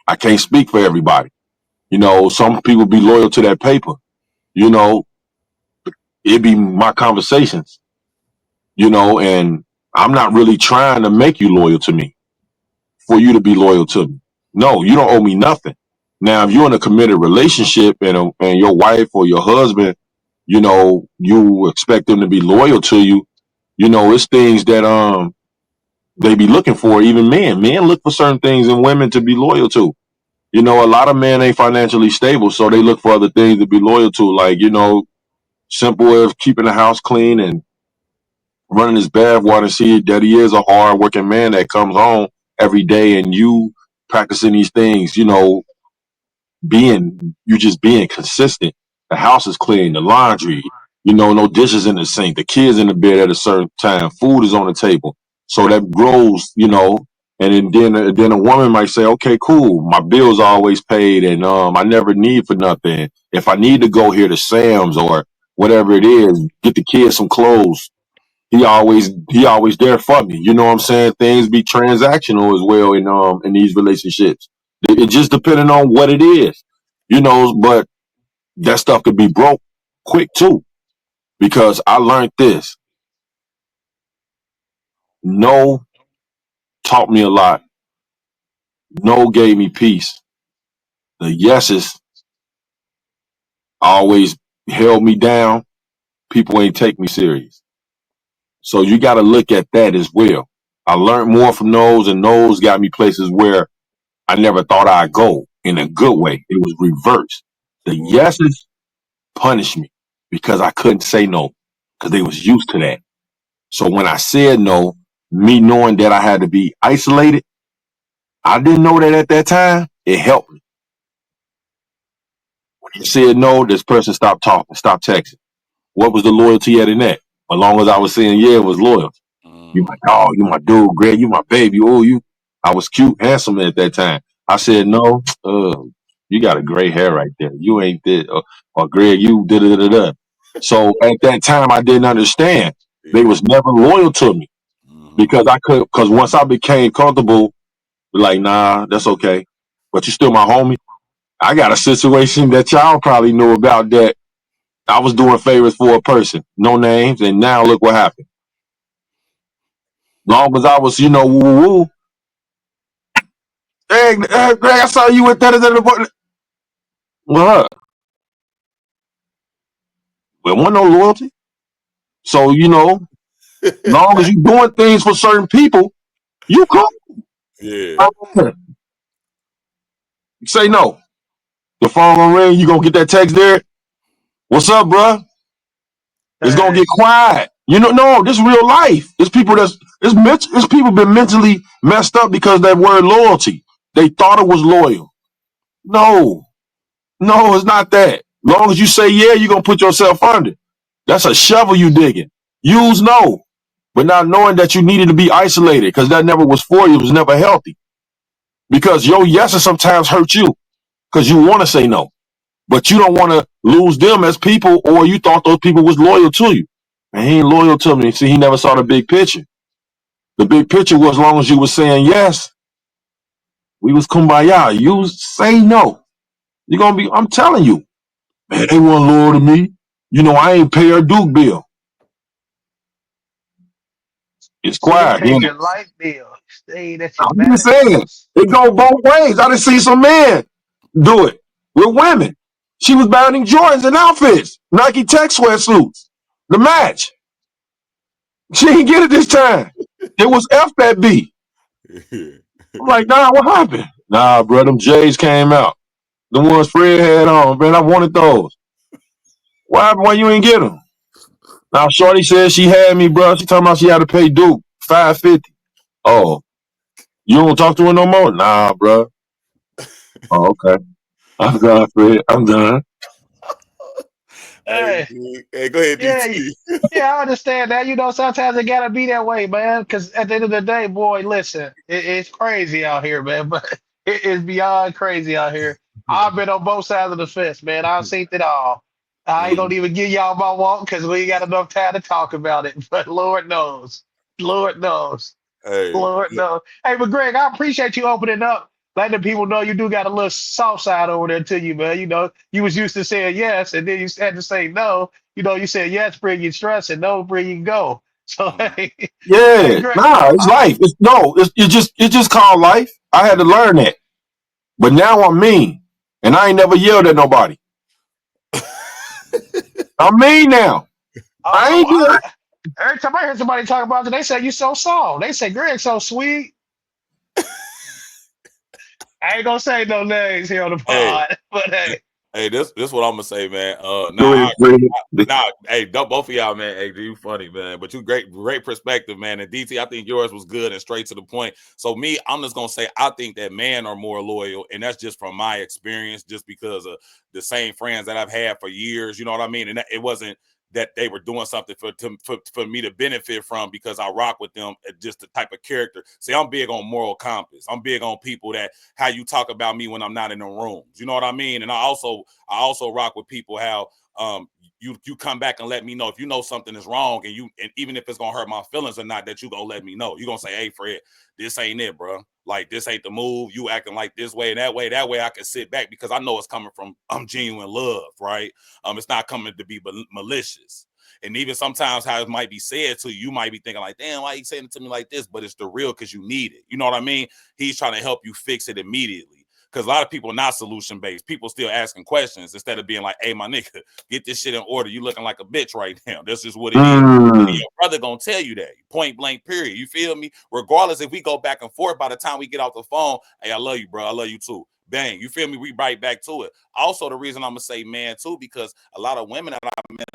I can't speak for everybody. Some people be loyal to that paper. You know, it be my conversations. And I'm not really trying to make you loyal to me for you to be loyal to me. No, you don't owe me nothing. Now, if you're in a committed relationship and your wife or your husband, you expect them to be loyal to you. It's things that they be looking for. Even men look for certain things in women to be loyal to. A lot of men ain't financially stable, so they look for other things to be loyal to, like simple as keeping the house clean and running his bath water and see that he is a hard working man that comes home every day and you practicing these things, you just being consistent. The house is clean, the laundry, no dishes in the sink, the kids in the bed at a certain time, food is on the table. So that grows, and then a woman might say, okay, cool, my bills are always paid and I never need for nothing. If I need to go here to Sam's or whatever it is, get the kids some clothes, he always there for me. You know what I'm saying? Things be transactional as well in these relationships. It just depending on what it is, but that stuff could be broke quick too. Because I learned this. No taught me a lot. No gave me peace. The yeses always held me down. People ain't take me serious. So you got to look at that as well. I learned more from those, and those got me places where I never thought I'd go in a good way. It was reversed. The yeses punished me because I couldn't say no because they was used to that. So when I said no, me knowing that I had to be isolated, I didn't know that at that time. It helped me. When you said no, this person stopped talking, stopped texting. What was the loyalty at in that? As long as I was saying yeah, it was loyal. You my dog, you my dude, Greg, you my baby. Oh, you. I was cute, handsome at that time. I said no. You got a gray hair right there. You ain't this, or Greg, you da da da da. So at that time, I didn't understand. They was never loyal to me because because once I became comfortable, like nah, that's okay, but you still my homie. I got a situation that y'all probably knew about that I was doing favors for a person, no names, and now look what happened. Long as I was, woo woo woo. Hey, Greg, I saw you with that. What? There wasn't no loyalty. So, long as you doing things for certain people, you cool. Yeah. Say no. The phone gonna ring, you gonna get that text there. What's up, bruh? It's gonna get quiet. No, this is real life. It's people been mentally messed up because that word loyalty. They thought it was loyal. No, no, it's not that. Long as you say yeah, you're gonna put yourself under. That's a shovel you digging. Use no, but not knowing that you needed to be isolated because that never was for you. It was never healthy. Because your yeses sometimes hurt you because you want to say no, but you don't want to lose them as people, or you thought those people was loyal to you. And he ain't loyal to me. See, he never saw the big picture. The big picture was, as long as you was saying yes, we was kumbaya. You say no, you're gonna be. I'm telling you, man, they weren't loyal to me. I ain't pay her Duke bill. It's Still quiet. paid your light bill. Stayed at your I'm just mama's saying, house. it go both ways. I done see some men do it with women. She was buying Jordans and outfits, Nike Tech sweatsuits, the match. She didn't get it this time. It was F that B. I'm like, nah, what happened? Nah, bro, them J's came out. The ones Fred had on, man, I wanted those. What happened? Why you ain't get them? Now, Shorty said she had me, bro. She talking about she had to pay Duke $550. Oh, you don't talk to her no more? Nah, bro. Oh, okay. I'm done, Fred. I'm done. Hey, Hey, hey, go ahead, yeah, DT. yeah, I understand that. You know, sometimes it gotta be that way, man. Because at the end of the day, boy, listen, it's crazy out here, man. But it is beyond crazy out here. I've been on both sides of the fence, man. I've seen it all. I ain't Mm. gonna even give y'all my walk because we ain't got enough time to talk about it. But Lord knows. Hey, Lord knows. Hey, but Greg, I appreciate you opening up, letting the people know you do got a little soft side over there to you, man. You know, you was used to saying yes, and then you had to say no. You know, you said yes, bring you stress, and no, bring you go. So, mm. hey, Yeah, Greg, nah, it's I, life. It's just called life. I had to learn that, but now I'm mean, and I ain't never yelled at nobody. I'm mean now. I oh, ain't do it. every time I hear somebody talk about it, they say you so soft. They say Greg so sweet. I ain't gonna say no names here on the Hey, pod, but hey, hey, this what I'm gonna say, man. Go Nah, ahead, Fred. nah, hey, both of y'all, man. Hey, you funny, man. But you great perspective, man. And DT, I think yours was good and straight to the point. So me, I'm just gonna say I think that men are more loyal, and that's just from my experience, just because of the same friends that I've had for years. You know what I mean? And it wasn't that they were doing something for me to benefit from because I rock with them, just the type of character. See, I'm big on moral compass. I'm big on people that how you talk about me when I'm not in the rooms. You know what I mean? And I also rock with people how you come back and let me know if you know something is wrong, and even if it's gonna hurt my feelings or not, that you gonna let me know. You gonna say, hey Fred, this ain't it, bro. Like this ain't the move. You acting like this way and that way. That way I can sit back because I know it's coming from genuine love, right? It's not coming to be malicious. And even sometimes how it might be said to you, you might be thinking like, damn, why you saying it to me like this? But it's the real because you need it. You know what I mean? He's trying to help you fix it immediately. Because a lot of people are not solution based. People still asking questions instead of being like, hey, my nigga, get this shit in order. You looking like a bitch right now. This is what it is. And Mm. your brother gonna tell you that. Point blank, period. You feel me? Regardless if we go back and forth, by the time we get off the phone, hey, I love you, bro. I love you too. Bang. You feel me? We right back to it. Also, the reason I'm gonna say man too, because a lot of women that I met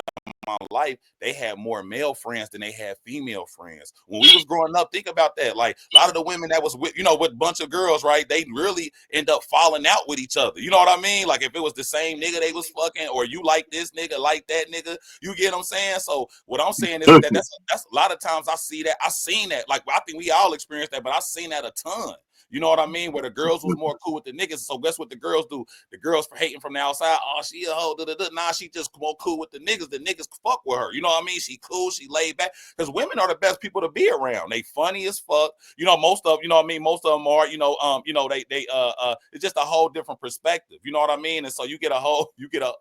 my life, they had more male friends than they had female friends. When we was growing up, think about that. Like a lot of the women that was with, with a bunch of girls, right? They really end up falling out with each other. You know what I mean? Like if it was the same nigga they was fucking, or you like this nigga, like that nigga, you get what I'm saying? So what I'm saying is that's a lot of times I see that. I seen that. Like I think we all experienced that, but I seen that a ton. You know what I mean? Where the girls was more cool with the niggas. So guess what the girls do? The girls for hating from the outside. Oh, she a hoe. Nah, she just more cool with the niggas. The niggas fuck with her. You know what I mean? She cool. She laid back. Because women are the best people to be around. They funny as fuck. Most of, you know what I mean? Most of them are, it's just a whole different perspective. You know what I mean? And so you get a whole, you get a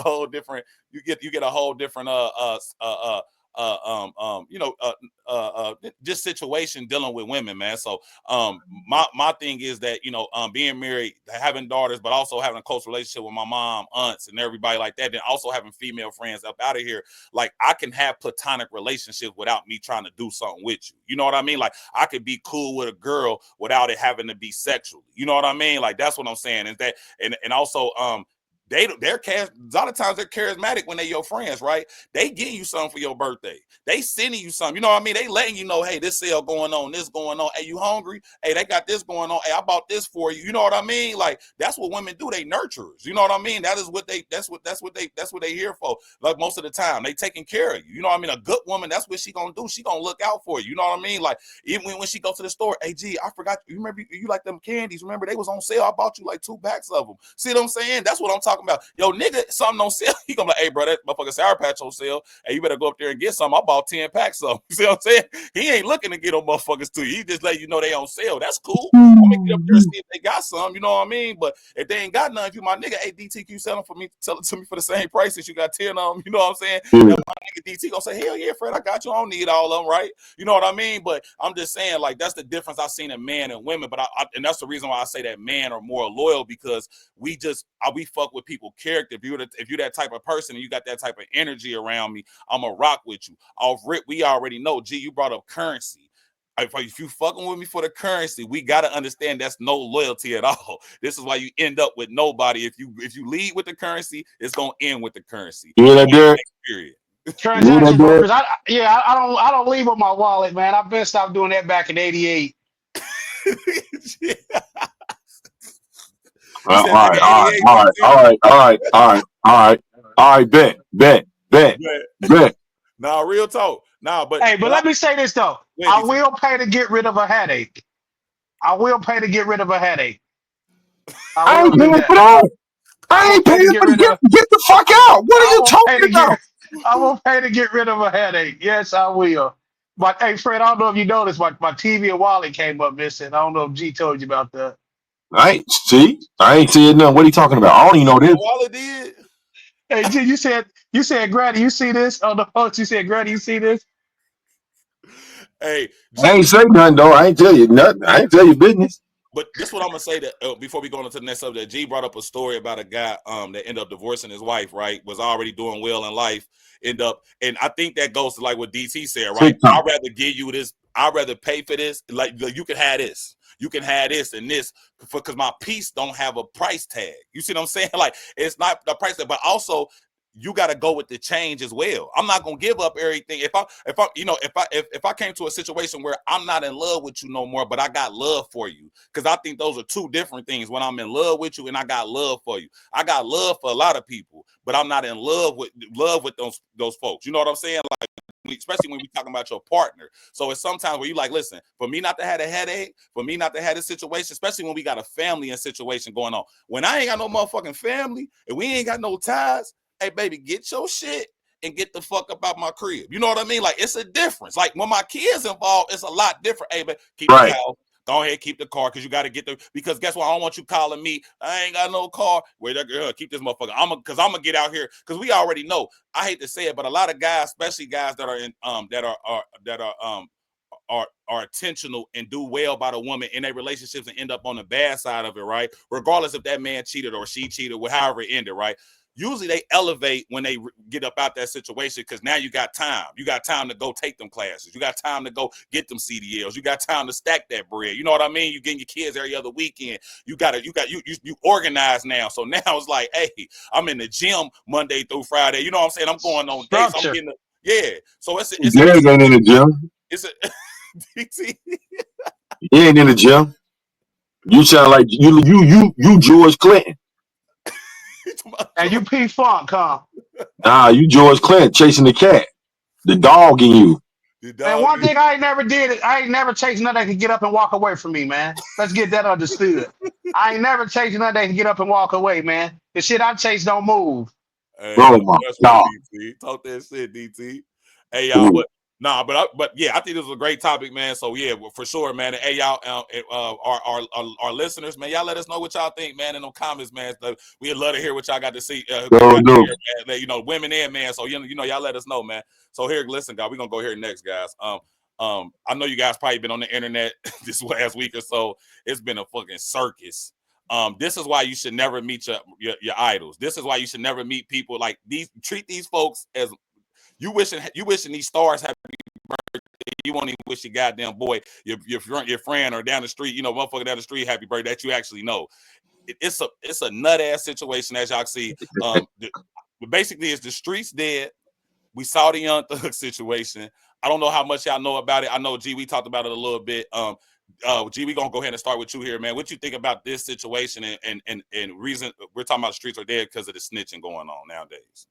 whole different, you get a whole different, just situation dealing with women, man. So my thing is that being married, having daughters, but also having a close relationship with my mom, aunts, and everybody like that, then also having female friends up out of here. Like I can have platonic relationships without me trying to do something with you. You know what I mean? Like I could be cool with a girl without it having to be sexually. You know what I mean? Like that's what I'm saying. Is that and also they're a lot of times they're charismatic when they're your friends, right? They getting you something for your birthday. They sending you something. You know what I mean? They letting you know, hey, this sale going on, this going on. Hey, you hungry? Hey, they got this going on. Hey, I bought this for you. You know what I mean? Like that's what women do. They nurturers. You know what I mean? That's what they here for. Like most of the time, they taking care of you. You know what I mean? A good woman, that's what she gonna do. She gonna look out for you. You know what I mean? Like even when she go to the store, hey, G, I forgot. You remember you like them candies? Remember they was on sale? I bought you like 2 packs of them. See what I'm saying? That's what I'm talking about. Yo, nigga, something on sale. He gonna be like, hey, bro, that motherfucker Sour Patch on sale. Hey, you better go up there and get some. I bought 10 packs of them. You see what I'm saying? He ain't looking to get them motherfuckers to you. He just let you know they on sale. That's cool. I'm gonna get up there and see if they got some. You know what I mean? But if they ain't got none, if you my nigga, hey, DTQ selling for me, sell it to me for the same price as you got 10 of them. You know what I'm saying? That my nigga DT gonna say, hell yeah, Fred, I got you. I don't need all of them, right? You know what I mean? But I'm just saying, like, that's the difference I've seen in men and women. But and that's the reason why I say that men are more loyal, because we fuck with people character. If you're that type of person and you got that type of energy around me, I'm gonna rock with you. Off rip, we already know. G, you brought up currency. If you fucking with me for the currency, we gotta understand that's no loyalty at all. This is why you end up with nobody. If you lead with the currency, it's gonna end with the currency. You hear that, Point Derek? blank, period. You hear that, transaction Derek? brokers. I don't leave with my wallet, man. I've been stopped doing that back in '88. You All said back right, in all right, '88 all too, right, G. all right, all right, all right, all right. All right, bet. Nah, real talk. Nah, but Hey, but I let me say this though. wait, I DC. will pay to get rid of a headache. I will pay to get rid of a headache. I I will ain't do paying for that. that. I I will ain't pay to paying get for the rid of. get the fuck out. What are I you will pay talking to about? get. I will pay to get rid of a headache. Yes, I will. But hey, Fred, I don't know if you noticed, my TV and wallet came up missing. I don't know if G told you about that. I ain't seeing nothing. What are you talking about? I don't even know Your this. wallet did. Hey, G, you said, Granny, you see this on the post? You said, Granny, you see this? Hey, I G, ain't say nothing though. I ain't tell you nothing. I ain't tell you business. but this what I'm gonna say that before we go on to the next subject. G brought up a story about a guy that ended up divorcing his wife. Right, was already doing well in life. End up, and I think that goes to like what DT said. Right, TikTok. I'd rather give you this. I'd rather pay for this. Like you can have this. You can have this and this because my piece don't have a price tag. You see what I'm saying? Like it's not the price tag, but also you got to go with the change as well. I'm not gonna give up everything. If I came to a situation where I'm not in love with you no more, but I got love for you, because I think those are two different things. When I'm in love with you and I got love for you, I got love for a lot of people, but I'm not in love with those folks. You know what I'm saying? Like especially when we talking about your partner. So it's sometimes where you like, listen, for me not to have a headache, for me not to have this situation, especially when we got a family and situation going on. When I ain't got no motherfucking family and we ain't got no ties, hey baby, get your shit and get the fuck up out my crib. You know what I mean? Like it's a difference. Like when my kids involved, it's a lot different. Hey, but keep the Right. house. Go ahead, keep the car because you got to get the. Because guess what? I don't want you calling me. I ain't got no car. Wait, keep this motherfucker. I'm gonna get out here because we already know. I hate to say it, but a lot of guys, especially guys that are in that are intentional and do well by the woman in their relationships and end up on the bad side of it, right? Regardless if that man cheated or she cheated, however it ended, right? Usually they elevate when they get up out that situation because now you got time. You got time to go take them classes. You got time to go get them CDLs. You got time to stack that bread. You know what I mean? You getting your kids every other weekend. You organize now. So now it's like, hey, I'm in the gym Monday through Friday. You know what I'm saying? I'm going on dates. I'm Structure. getting yeah. So Derek ain't in the gym. it's a DT. He ain't in the gym. You sound like you George Clinton. And you P Funk, huh? Nah, you George Clinton chasing the cat. The dog in you. The Man, dog. one thing I ain't never did, I ain't never chased nothing that could get up and walk away from me, man. Let's get that understood. I ain't never chased nothing that can get up and walk away, man. The shit I chase don't move. Hey, I Oh know my that's right, God. DT. Talk that shit, DT. Hey, y'all, but yeah, I think this was a great topic, man. So yeah, well, for sure, man. And, hey, y'all, our listeners, man, y'all let us know what y'all think, man, in the comments, man. We'd love to hear what y'all got to see, Go got to do. hear, man. You know, women and man. So y'all let us know, man. So here, listen, guys, we're gonna go here next, guys. I know you guys probably been on the internet this last week or so. It's been a fucking circus. This is why you should never meet your idols. This is why you should never meet people like these. Treat these folks as you wishing these stars happy birthday. You won't even wish your goddamn boy, your friend, or down the street, motherfucker down the street, happy birthday that you actually know. It's a nut ass situation as y'all see. But basically, it's the streets dead. We saw the Young Thug situation. I don't know how much y'all know about it. I know, G, we talked about it a little bit. G, we gonna go ahead and start with you here, man. What you think about this situation and reason we're talking about the streets are dead because of the snitching going on nowadays?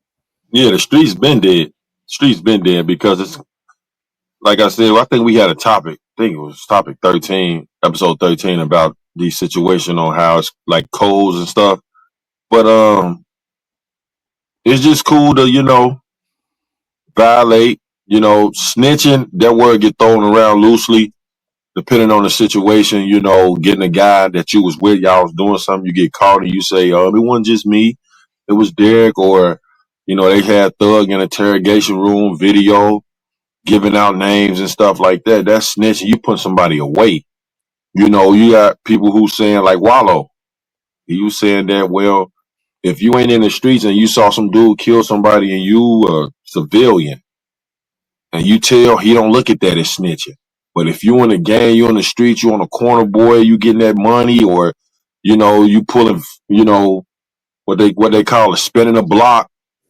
Yeah, the streets been dead. Streets been dead because it's like I said. I think we had a topic. I think it was topic 13, episode 13, about the situation on how it's like codes and stuff. But it's just cool to violate. Snitching. That word get thrown around loosely depending on the situation. Getting a guy that you was with, y'all was doing something, you get caught and you say, it wasn't just me, it was Derek, or they had Thug in interrogation room video giving out names and stuff like that. That's snitching. You put somebody away. You got people who saying like Wallow. He was saying that, well, if you ain't in the streets and you saw some dude kill somebody and you a civilian and you tell, he don't look at that as snitching. But if you in a gang, you on the street, you on a corner boy, you getting that money, or you pulling, what they call a spinning a block,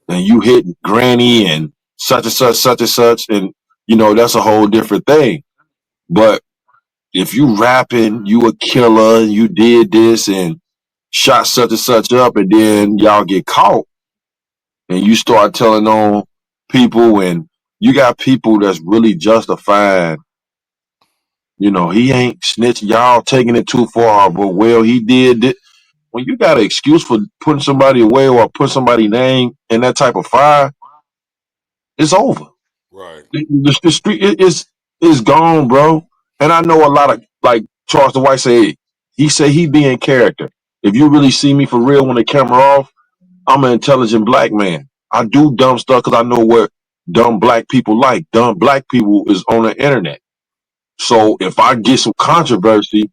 and you hit granny and such and such, and that's a whole different thing. But if you rapping, you a killer, you did this and shot such and such up, and then y'all get caught, and you start telling on people, and you got people that's really justifying, he ain't snitching, y'all taking it too far, but well, he did it. When you got an excuse for putting somebody away or put somebody's name in that type of fire, it's over. Right. The street is gone, bro. And I know a lot of, like Charles the White said, he said he be in character. If you really see me for real when the camera off, I'm an intelligent black man. I do dumb stuff because I know what dumb black people like. Dumb black people is on the internet. So if I get some controversy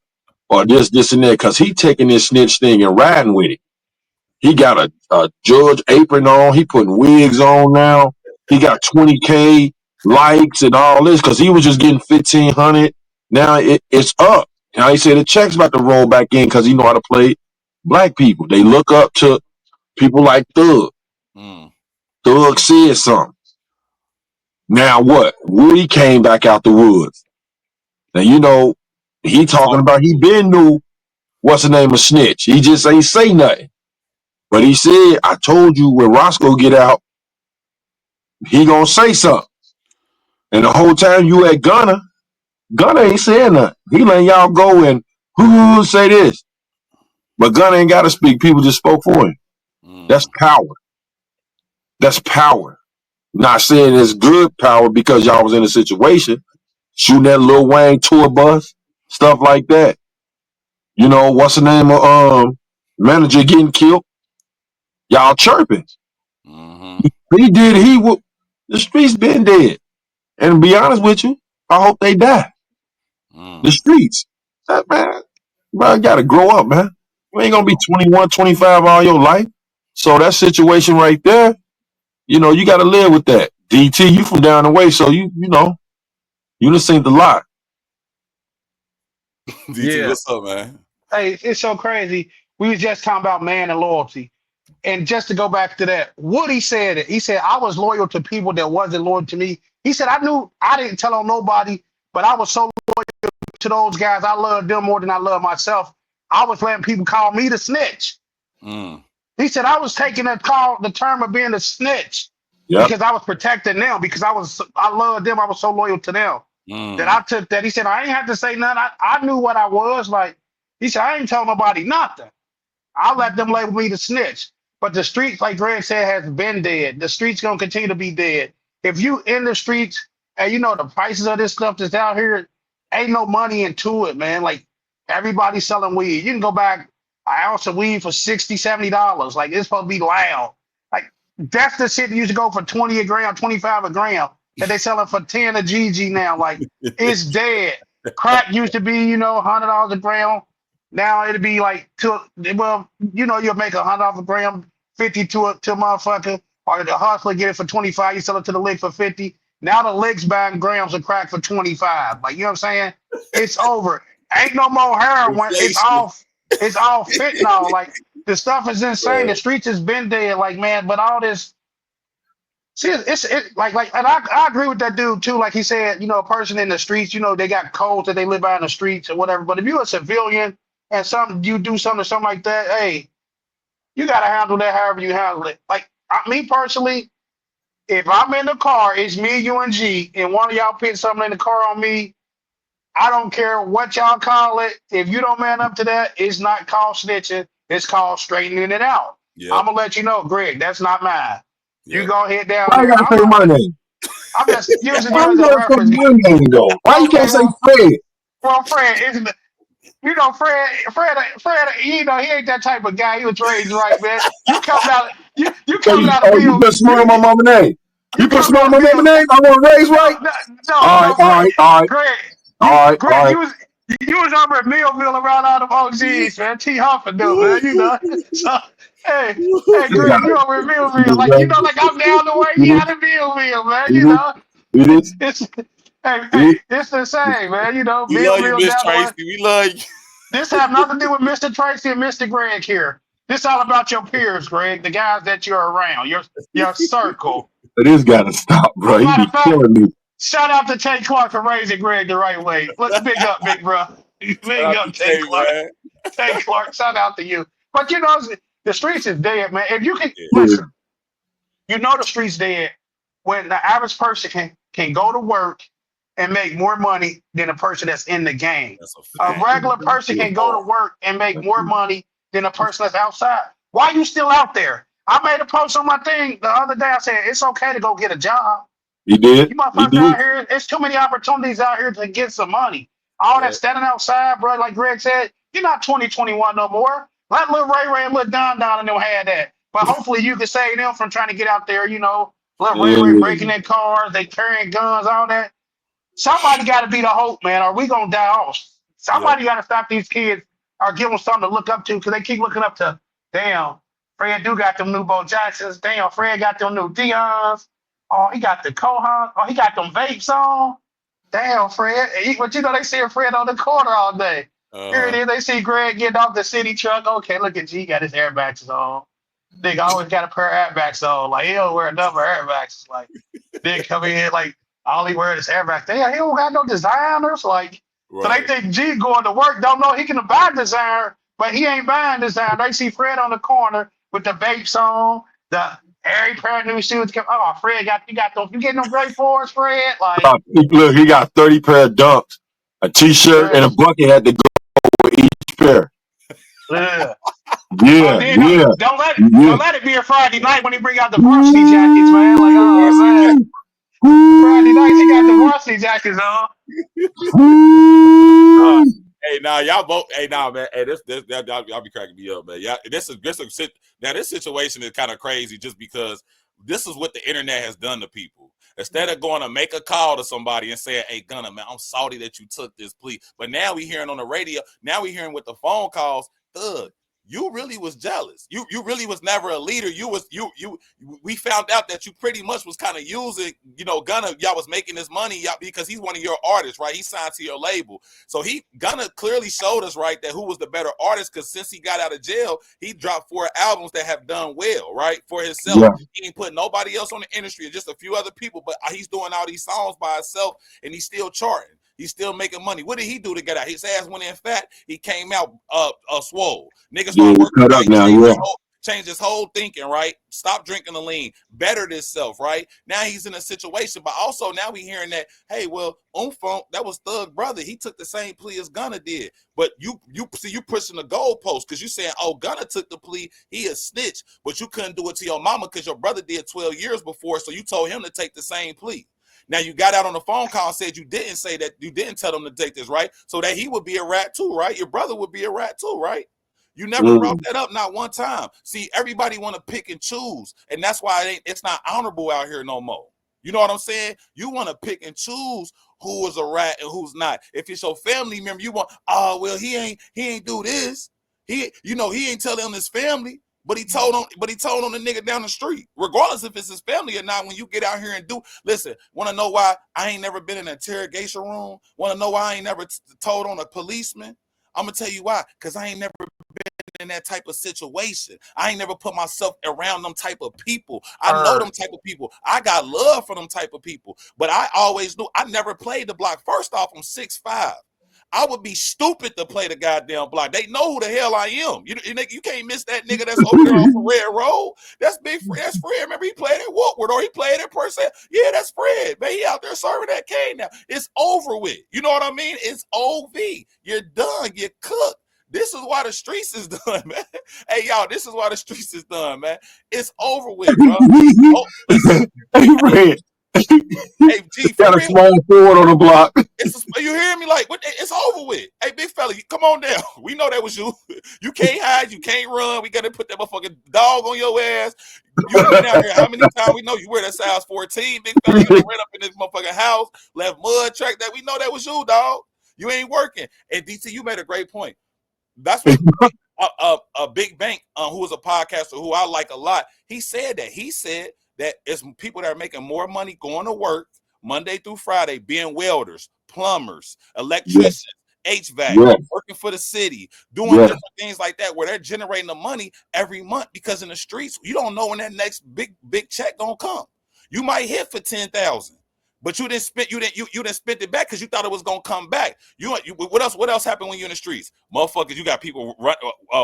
or this, and that, because he taking this snitch thing and riding with it. He got a judge apron on. He putting wigs on now. He got 20K likes and all this because he was just getting 1,500. Now it's up. Now he said the check's about to roll back in because he know how to play black people. They look up to people like Thug. Mm. Thug said something. Now what? Woody came back out the woods. Now he talking about he been knew what's the name of snitch. He just ain't say nothing. But he said, I told you when Roscoe get out, he gonna say something. And the whole time you at Gunner ain't saying nothing. He letting y'all go and who say this. But Gunner ain't gotta speak. People just spoke for him. That's Mm. power. That's power. Not saying it's good power because y'all was in a situation, shooting that Lil Wayne tour bus, stuff like that. What's the name of manager getting killed? Y'all chirping. Mm-hmm. He did, the streets been dead. And to be honest with you, I hope they die. The Mm. streets. That man, bro, you gotta grow up, man. You ain't gonna be 21, 25 all your life. So that situation right there, you gotta live with that. DT, you from down the way, so you done seen the lot. DT, Yeah. what's up, man? Hey, it's so crazy. We was just talking about man and loyalty. And just to go back to that, Woody said it. He said, I was loyal to people that wasn't loyal to me. He said, I knew I didn't tell on nobody, but I was so loyal to those guys. I loved them more than I love myself. I was letting people call me the snitch. Mm. He said, I was taking the term of being a snitch Yep. because I was protecting them because I loved them. I was so loyal to them that Mm. I took that. He said, I ain't had to say nothing. I knew what I was like. He said, I ain't tell nobody nothing. I'll let them label me the snitch. But the streets, like Greg said, has been dead. The streets gonna continue to be dead. If you in the streets and you know the prices of this stuff that's out here, ain't no money into it, man. Like everybody's selling weed. You can go back an ounce of weed for $60, $70. Like it's supposed to be loud. Like that's the shit that used to go for 20 a gram, 25 a gram. That they selling for 10 a GG now. Like it's dead. Crack used to be, $100 a gram. Now it'll be like you'll make $100 a gram, 50 to a motherfucker, or the hustler get it for 25, you sell it to the lick for 50. Now the licks buying grams of crack for 25. Like you know what I'm saying? It's over. Ain't no more heroin. Inflation. It's all fentanyl. Like the stuff is insane. Yeah. The streets has been dead, like man, but all this. See, like, and I agree with that dude too. Like he said, a person in the streets, they got codes that they live by in the streets or whatever. But if you're a civilian and you do something like that, hey, you gotta handle that however you handle it. Like me personally, if I'm in the car, it's me, you, and G, and one of y'all put something in the car on me, I don't care what y'all call it. If you don't man up to that, it's not called snitching. It's called straightening it out. Yep. I'm gonna let you know, Greg, that's not mine. You Yep. go head down Why you there. gotta say my name? I'm just using Why you you as a gotta say reference. my name though? Why you Okay, can't say Fred? Fred, isn't it? Fred, he ain't that type of guy. He was raised right, man. You So coming out of you Bill, put smart on my mama name. you You put coming smart out on of my mama Bill. name? I want to raise No, right? no, no, All right, no, all Fred, right, all right, Greg, all right, all Greg, right. you was over at Millville around all them OGs, man. T. Hoffa do, man, So, hey, hey, This Greg, guy, you over at Millville, this like guy, like I'm down the way, it you is, out of Millville, man. it is, it is, It's it is. it's the same, man. We love you, Millville Miss down the way. Tracy. We love you. This have nothing to do with Mr. Tracy and Mr. Greg here. This all about your peers, Greg, the guys that you're around, your circle. This gotta stop, bro. He Matter be of fact, killing me. shout out to Tay Clark for raising Greg the right way. Look, big up, big bro. Shout Big out to up, Tay Tay, Clark. man. Tay Clark, shout out to you. But the streets is dead, man. If you can Yeah. Yeah. listen, You know the streets dead when the average person can go to work and make more money than a person that's in the game. That's a A fact. regular person can go to work and make more money than a person that's outside. Why you still out there? I made a post on my thing the other day. I said it's okay to go get a job. He did. You He motherfuckers did. out here, there's too many opportunities out here to get some money. All that Yep. standing outside, bro, like Greg said, you're not 2021 no more. Let Lil Ray Ray and Lil Don Don and them had that. But hopefully you can save them from trying to get out there, Lil Ray Ray Yeah. breaking in cars, they carrying guns, all that. Somebody got to be the hope, man, or we going to die off. Yep. Somebody got to stop these kids or give them something to look up to because they keep looking up to, damn, Fred do got them new Bo Jacksons. Damn, Fred got them new Dion's. Oh, he got the Kohan. Oh, he got them vapes on. Damn, Fred. But they see Fred on the corner all day. Here it is. They see Greg getting off the city truck. Okay, look at G got his airbags on. Nigga always got a pair of airbags on. Like, he don't wear a number of airbags. Like, nigga come in, like, all he wears is airbags. Damn, he don't got no designers. Like, so they think G going to work, don't know he can buy designer, but he ain't buying designer. They see Fred on the corner with the vapes on, the every pair of new shoes. Oh, Fred you got those. You getting them great fours, Fred? Like, Look, he got 30 pair of dunks, a t-shirt, and a yes. bucket had to go with each pair. Yeah. Yeah, Then yeah, don't yeah. let it be a Friday night when he bring out the varsity jackets, man. Like, oh man, Friday nights he got the varsity jackets on. Hey, now y'all both. Hey, now man. Hey, this y'all be cracking me up, man. Yeah, this situation is kind of crazy just because this is what the internet has done to people. Instead of going to make a call to somebody and saying, "Hey, Gunna, man, I'm sorry that you took this plea," but now we hearing on the radio. Now we hearing with the phone calls, Thug, you really was jealous. You really was never a leader. We found out that you pretty much was kind of using, Gunna, y'all was making this money because he's one of your artists, right? He signed to your label. So Gunna clearly showed us, right, that who was the better artist, because since he got out of jail, he dropped 4 albums that have done well, right, for himself. Yeah. He ain't put nobody else on the industry, just a few other people, but he's doing all these songs by himself, and he's still charting. He's still making money. What did he do to get out? His ass went in fat. He came out swole. Niggas started working cut out. up now, Changed his whole thinking, right? Stop drinking the lean. Bettered himself, right? Now he's in a situation, but also now we hearing that, hey, well, Umfunk, that was Thug brother. He took the same plea as Gunna did. But you pushing the goalpost because you saying, oh, Gunna took the plea. He a snitch. But you couldn't do it to your mama because your brother did 12 years before, so you told him to take the same plea. Now you got out on the phone call and said you didn't say that, you didn't tell him to take this, right? So that he would be a rat too, right? Your brother would be a rat too, right? You never brought that up, not one time. See, everybody want to pick and choose, and that's why it's not honorable out here no more. You know what I'm saying? You want to pick and choose who is a rat and who's not. If it's your family member, you want, oh well, he ain't do this. He ain't telling his family. But he told on the nigga down the street, regardless if it's his family or not. When you get out here and listen, want to know why I ain't never been in an interrogation room? Want to know why I ain't never told on a policeman? I'm gonna tell you why, because I ain't never been in that type of situation. I ain't never put myself around them type of people. I know them type of people. I got love for them type of people. But I always knew I never played the block. First off, I'm 6'5". I would be stupid to play the goddamn block. They know who the hell I am. You can't miss that nigga that's over there off the Red Road. That's Big Fred. That's Fred. Remember he played at Woodward or he played at Purcell. Yeah, that's Fred. Man, he out there serving that cane now. It's over with. You know what I mean? It's OV. You're done. You're cooked. This is why the streets is done, man. Hey, y'all, this is why the streets is done, man. It's over with, bro. Oh, listen. Hey, Hey, G, for got a real. small forward on the block. You hear me? Like, what? It's over with. Hey, big fella, come on down. We know that was you. You can't hide. You can't run. We got to put that motherfucking dog on your ass. You've been out here how many times? We know you wear that size 14, big fella. You done ran up in this motherfucking house, left mud track that. We know that was you, dog. You ain't working. And DT, you made a great point. That's what a big bank, who was a podcaster who I like a lot. He said that it's people that are making more money going to work Monday through Friday, being welders, plumbers, electricians, HVAC, working for the city, doing different things like that, where they're generating the money every month. Because in the streets, you don't know when that next big check gonna come. You might hit for 10,000. But you didn't spend you didn't spend it back because you thought it was gonna come back. What else happened when you're in the streets? Motherfuckers, you got people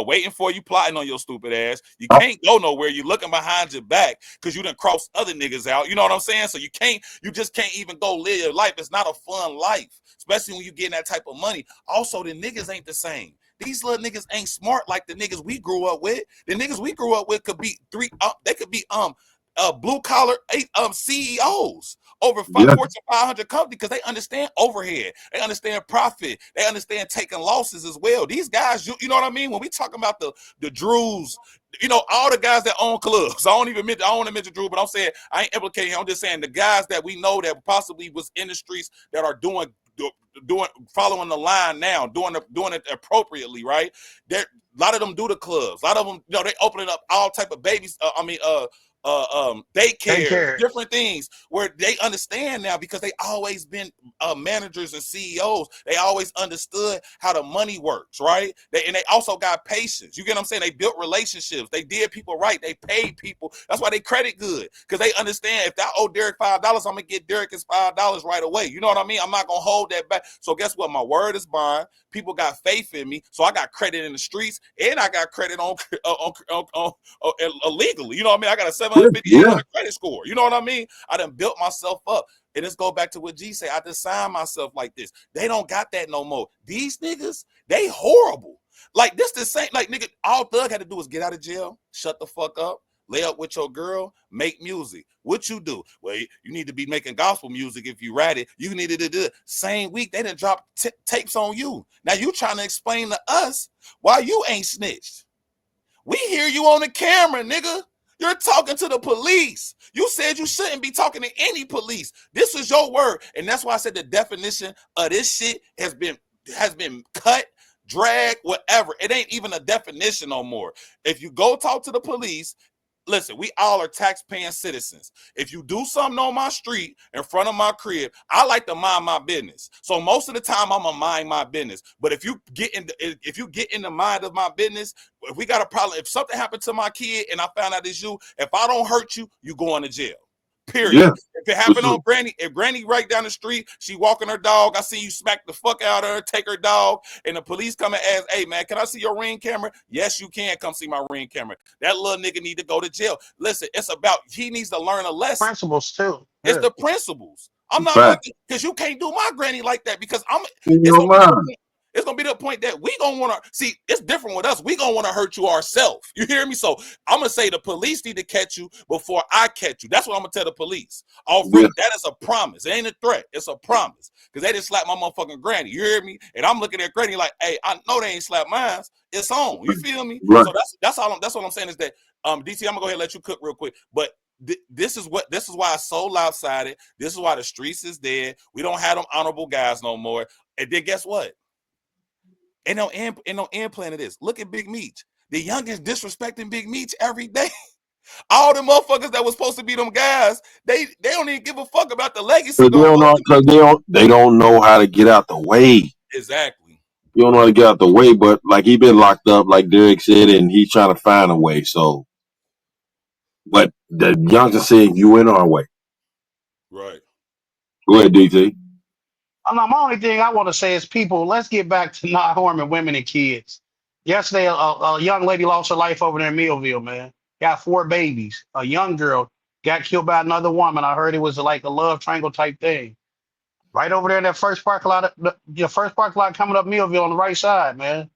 waiting for you, plotting on your stupid ass. You can't go nowhere. You looking behind your back because you done crossed other niggas out. You know what I'm saying? So you just can't even go live your life. It's not a fun life, especially when you getting that type of money. Also, the niggas ain't the same. These little niggas ain't smart like the niggas we grew up with. The niggas we grew up with could be they could be blue collar CEOs over Fortune 500 company because they understand overhead, they understand profit, they understand taking losses as well. These guys, you know what I mean? When we talk about the Drews, you know, all the guys that own clubs. I don't want to mention Drew, but I'm saying I ain't implicating him. I'm just saying the guys that we know that possibly was in the streets that are doing following the line now, doing it appropriately, right? A lot of them do the clubs. A lot of them, you know, they opening up all type of babies. Daycare, different things where they understand now because they always been managers and CEOs. They always understood how the money works, right? And they also got patience. You get what I'm saying? They built relationships. They did people right. They paid people. That's why they credit good because they understand if I owe Derek $5, I'm gonna get Derek his $5 right away. You know what I mean? I'm not gonna hold that back. So guess what? My word is bond. People got faith in me, so I got credit in the streets and I got credit on illegally. You know what I mean? I got a 750 credit score. You know what I mean? I done built myself up. And let's go back to what G say. I designed myself like this. They don't got that no more. These niggas, they horrible. Like this the same, like nigga, all Thug had to do was get out of jail, shut the fuck up, lay up with your girl, make music. What you do? Well, you need to be making gospel music if you write it. You needed to do it. Same week, they done drop tapes on you. Now you trying to explain to us why you ain't snitched. We hear you on the camera, nigga. You're talking to the police. You said you shouldn't be talking to any police. This is your word. And that's why I said the definition of this shit has been cut, dragged, whatever. It ain't even a definition no more. If you go talk to the police, listen, we all are tax-paying citizens. If you do something on my street in front of my crib, I like to mind my business. So most of the time, I'm gonna mind my business. But if you get in the mind of my business, if we got a problem, if something happened to my kid and I found out it's you, if I don't hurt you, you going to jail. Period. Yeah. If it happened on Granny, if Granny right down the street, she walking her dog, I see you smack the fuck out of her, take her dog, and the police come and ask, hey man, can I see your ring camera? Yes, you can come see my ring camera. That little nigga need to go to jail. Listen, it's about, he needs to learn a lesson. Principles too. Yeah. It's the principles. I'm not looking, because you can't do my granny like that because it's gonna be the point that we gonna want to see. It's different with us. We gonna want to hurt you ourselves. You hear me? So I'm gonna say the police need to catch you before I catch you. That's what I'm gonna tell the police. That is a promise. It ain't a threat. It's a promise because they just slapped my motherfucking granny. You hear me? And I'm looking at granny like, hey, I know they ain't slapped mine. It's on. You feel me? Right. So that's what I'm saying is that DC. I'm gonna go ahead and let you cook real quick, but. This is why it's so lopsided. This is why the streets is dead. We don't have them honorable guys no more. And then guess what? Ain't no end plan of this. Look at Big Meech. The youngest disrespecting Big Meech every day. All the motherfuckers that was supposed to be them guys, they don't even give a fuck about the legacy. They don't know how to get out the way. Exactly. You don't know how to get out the way, but like he been locked up, like Derek said, and he's trying to find a way. So, but the youngster said you in our way. Right. Go ahead, DT. My only thing I want to say is, people, let's get back to not harming women and kids. Yesterday, a young lady lost her life over there in Millville, man. Got 4 babies. A young girl got killed by another woman. I heard it was like a love triangle type thing. Right over there in that first parking lot, the first parking lot coming up Millville on the right side, man.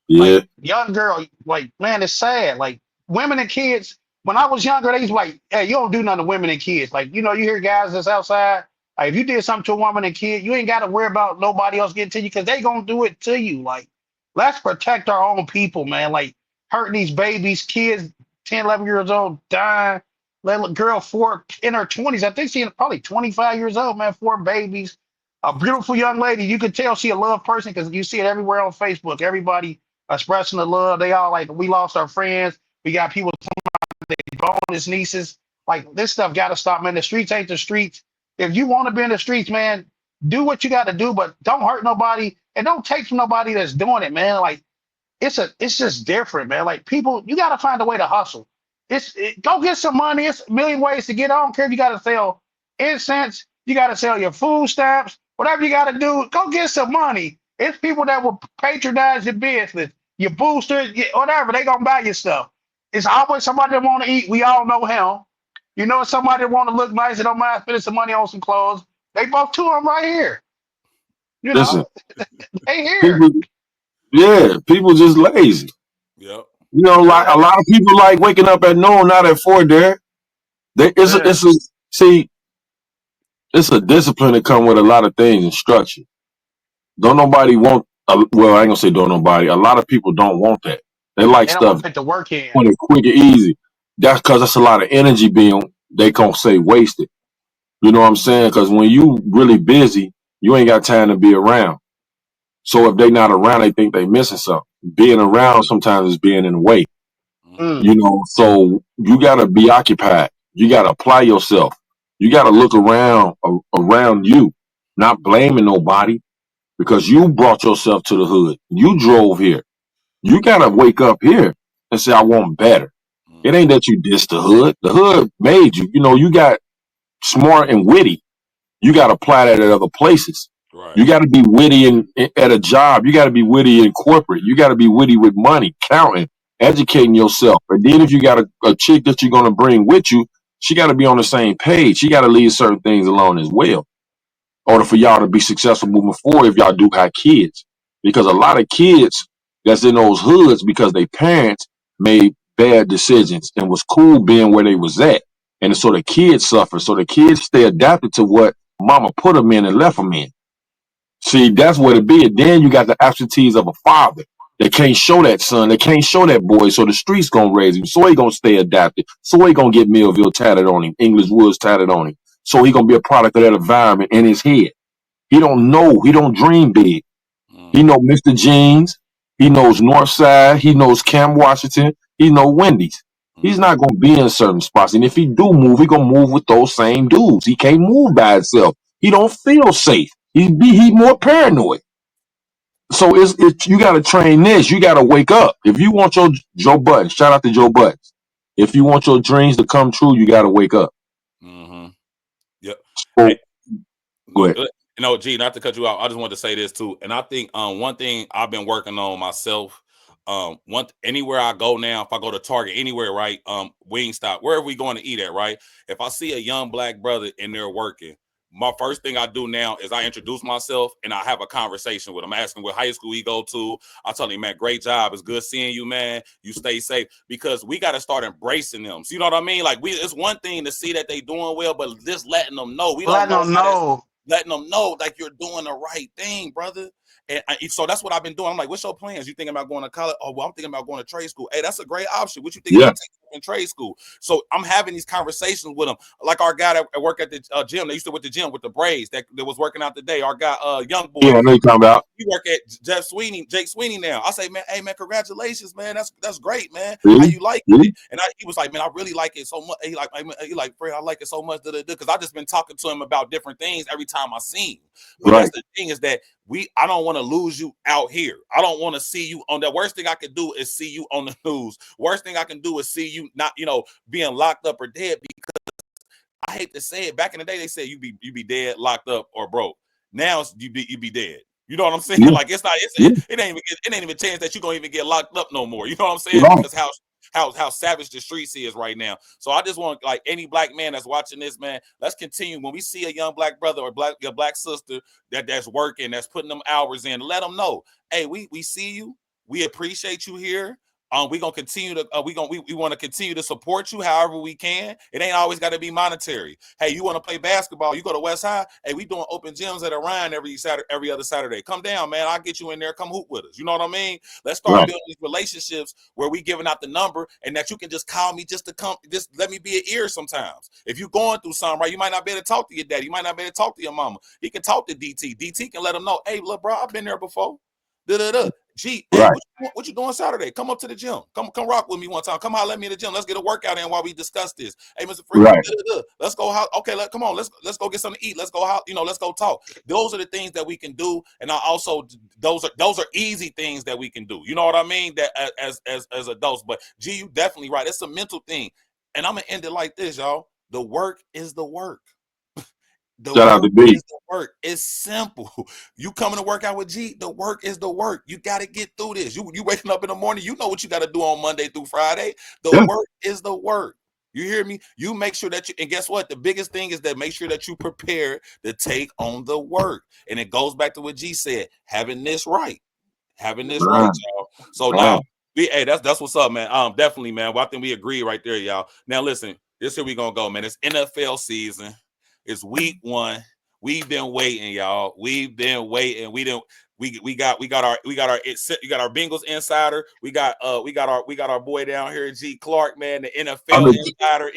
Yeah. Like, young girl, like, man, it's sad. Like, women and kids, when I was younger, they was like, hey, you don't do nothing to women and kids. Like, you know, you hear guys that's outside. Like, if you did something to a woman and kid, you ain't got to worry about nobody else getting to you because they going to do it to you. Like, let's protect our own people, man. Like, hurting these babies, kids, 10, 11 years old, dying. Little girl, 4 in her 20s. I think she's probably 25 years old, man. 4 babies. A beautiful young lady. You could tell she a love person because you see it everywhere on Facebook. Everybody expressing the love. They all like, we lost our friends. We got people talking about their bonus nieces. Like, this stuff got to stop, man. The streets ain't the streets. If you want to be in the streets, man, do what you got to do, but don't hurt nobody and don't take from nobody that's doing it, man. Like, it's just different, man. Like, people, you got to find a way to hustle. Go get some money. It's a million ways to get on. I don't care if you got to sell incense. You got to sell your food stamps. Whatever you got to do, go get some money. It's people that will patronize your business, your boosters, whatever. They gonna buy your stuff. It's always somebody that want to eat. We all know him. You know, somebody that want to look nice and don't mind spending some money on some clothes. They both two of them right here. You Listen, know, they here. people, yeah, people just lazy. Yep. You know, like a lot of people like waking up at noon, not at 4. There, Yeah. it's a discipline that come with a lot of things and structure. Don't nobody want. Well, I ain't gonna say don't nobody. A lot of people don't want that. They like They don't want stuff to put the work in. when it's quick and easy. That's because that's a lot of energy being they gonna say wasted. You know what I'm saying? Because when you really busy, you ain't got time to be around. So if they not around, they think they missing something. Being around sometimes is being in the way. Mm. You know, so you gotta be occupied. You gotta apply yourself. You gotta look around you, not blaming nobody because you brought yourself to the hood. You drove here. You gotta wake up here and say, I want better. It ain't that you diss the hood. The hood made you. You know, you got smart and witty. You got to apply that at other places. Right. You got to be witty at a job. You got to be witty in corporate. You got to be witty with money, counting, educating yourself. And then if you got a chick that you're going to bring with you, she got to be on the same page. She got to leave certain things alone as well in order for y'all to be successful moving forward if y'all do have kids. Because a lot of kids that's in those hoods because their parents made bad decisions and was cool being where they was at. And so the kids suffer. So the kids stay adapted to what mama put them in and left them in. See, that's what it be. And then you got the absentees of a father. They can't show that son. They can't show that boy. So the streets gonna raise him. So he gonna stay adapted. So he gonna get Millville tatted on him, English Woods tatted on him. So he gonna be a product of that environment in his head. He don't know. He don't dream big. He know Mr. Jeans. He knows Northside. He knows Cam Washington. He know Wendy's. He's not gonna be in certain spots. And if he do move, he gonna move with those same dudes. He can't move by himself. He don't feel safe. He more paranoid. So it's you gotta train this. You gotta wake up. If you want your Joe Budden, shout out to Joe Budden. If you want your dreams to come true, you gotta wake up. Mm-hmm. Yep. So, Hey, go ahead. you know, G, not to cut you out, I just wanted to say this too. And I think one thing I've been working on myself, anywhere I go now, if I go to Target, anywhere, right? Wingstop, wherever we going to eat at, right? If I see a young black brother in there working, my first thing I do now is I introduce myself and I have a conversation with him. I ask him what high school he go to. I tell him, man, great job. It's good seeing you, man. You stay safe, because we got to start embracing them. So you know what I mean? Like it's one thing to see that they doing well, but just letting them know. We don't Letting know them how that's know. letting them know like you're doing the right thing, brother. And so that's what I've been doing. I'm like, what's your plans? You thinking about going to college? Oh, well, I'm thinking about going to trade school. Hey, that's a great option. What you think Yeah. about taking in trade school? So I'm having these conversations with them. Like our guy that work at the gym. They used to with the gym with the braids that was working out today. Our guy, young boy. Yeah, I know you talking about. He work at Jake Sweeney now. I say, man, hey man, congratulations, man. That's great, man. Really? How you like Really? it? And he was like, man, I really like it so much. He like, Fred, I like it so much. Because I just been talking to him about different things every time I see him. But Right. that's the thing is that I don't want to lose you out here. I don't want to see you on the worst thing I could do is see you on the news. Worst thing I can do is see you not, being locked up or dead, because I hate to say it. Back in the day, they said you be dead, locked up, or broke. Now you be dead. You know what I'm saying? Yeah. Like it ain't even a chance that you're gonna even get locked up no more. You know what I'm saying? Right. Because how savage the streets is right now. So I just want, like, any black man that's watching this, man, let's continue. When we see a young black brother or your black sister that's working, that's putting them hours in, let them know, hey, we see you. We appreciate you here. We gonna continue to we want to continue to support you however we can. It ain't always got to be monetary. Hey, you want to play basketball? You go to West High. Hey, we doing open gyms at Orion every other Saturday. Come down, man. I'll get you in there. Come hoop with us. You know what I mean? Let's start building these relationships where we giving out the number and that you can just call me just to come. Just let me be an ear sometimes. If you're going through something, right, you might not be able to talk to your daddy. You might not be able to talk to your mama. He can talk to DT. DT can let him know, hey, look, bro, I've been there before. Gee, hey, Right. what you doing Saturday? Come up to the gym. Come rock with me one time. Come holler at me in the gym. Let's get a workout in while we discuss this. Hey, Mr. Freak, Right. let's go. Okay, come on. Let's go get something to eat. Let's go. Let's go talk. Those are the things that we can do, and I also those are easy things that we can do. You know what I mean? That as adults. But G, you definitely right. It's a mental thing, and I'm gonna end it like this, y'all. The work is the work. The Shout out to work B. is the work. It's simple. You coming to work out with G, the work is the work. You got to get through this. You waking up in the morning, you know what you got to do on Monday through Friday. The Yeah. work is the work. You hear me? You make sure that you, and guess what? The biggest thing is that make sure that you prepare to take on the work. And it goes back to what G said, having this right. Having this right, Right. y'all. So Right. now, hey, that's what's up, man. Definitely, man. Well, I think we agree right there, y'all. Now listen, this here we gonna go, man. It's NFL season. It's week 1. We've been waiting, y'all. We've been waiting. We got our Bengals insider. We got our boy down here, G Clark, man, the I'm NFL insider,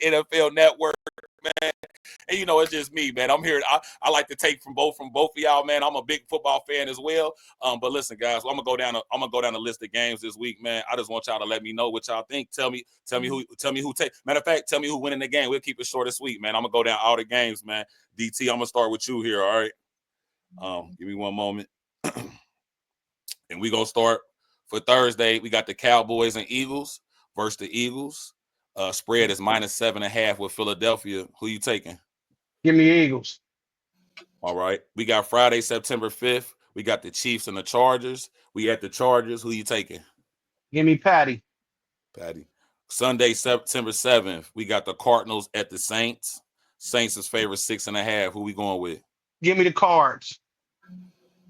NFL Network, man. And you know, it's just me, man. I'm here. I like to take from both of y'all, man. I'm a big football fan as well. But listen, guys, I'm gonna go down the list of games this week, man. I just want y'all to let me know what y'all think. Tell me who take. Matter of fact, tell me who winning the game. We'll keep it short and sweet, man. I'm gonna go down all the games, man. DT, I'm gonna start with you here. All right. Give me one moment, and we gonna start for Thursday. We got the Cowboys and Eagles versus the Eagles. Spread is -7.5 with Philadelphia. Who you taking? Give me Eagles. All right. We got Friday, September 5th. We got the Chiefs and the Chargers. We at the Chargers. Who you taking? Give me Patty. Patty. Sunday, September 7th. We got the Cardinals at the Saints. Saints is favorite 6.5. Who we going with? Give me the Cards.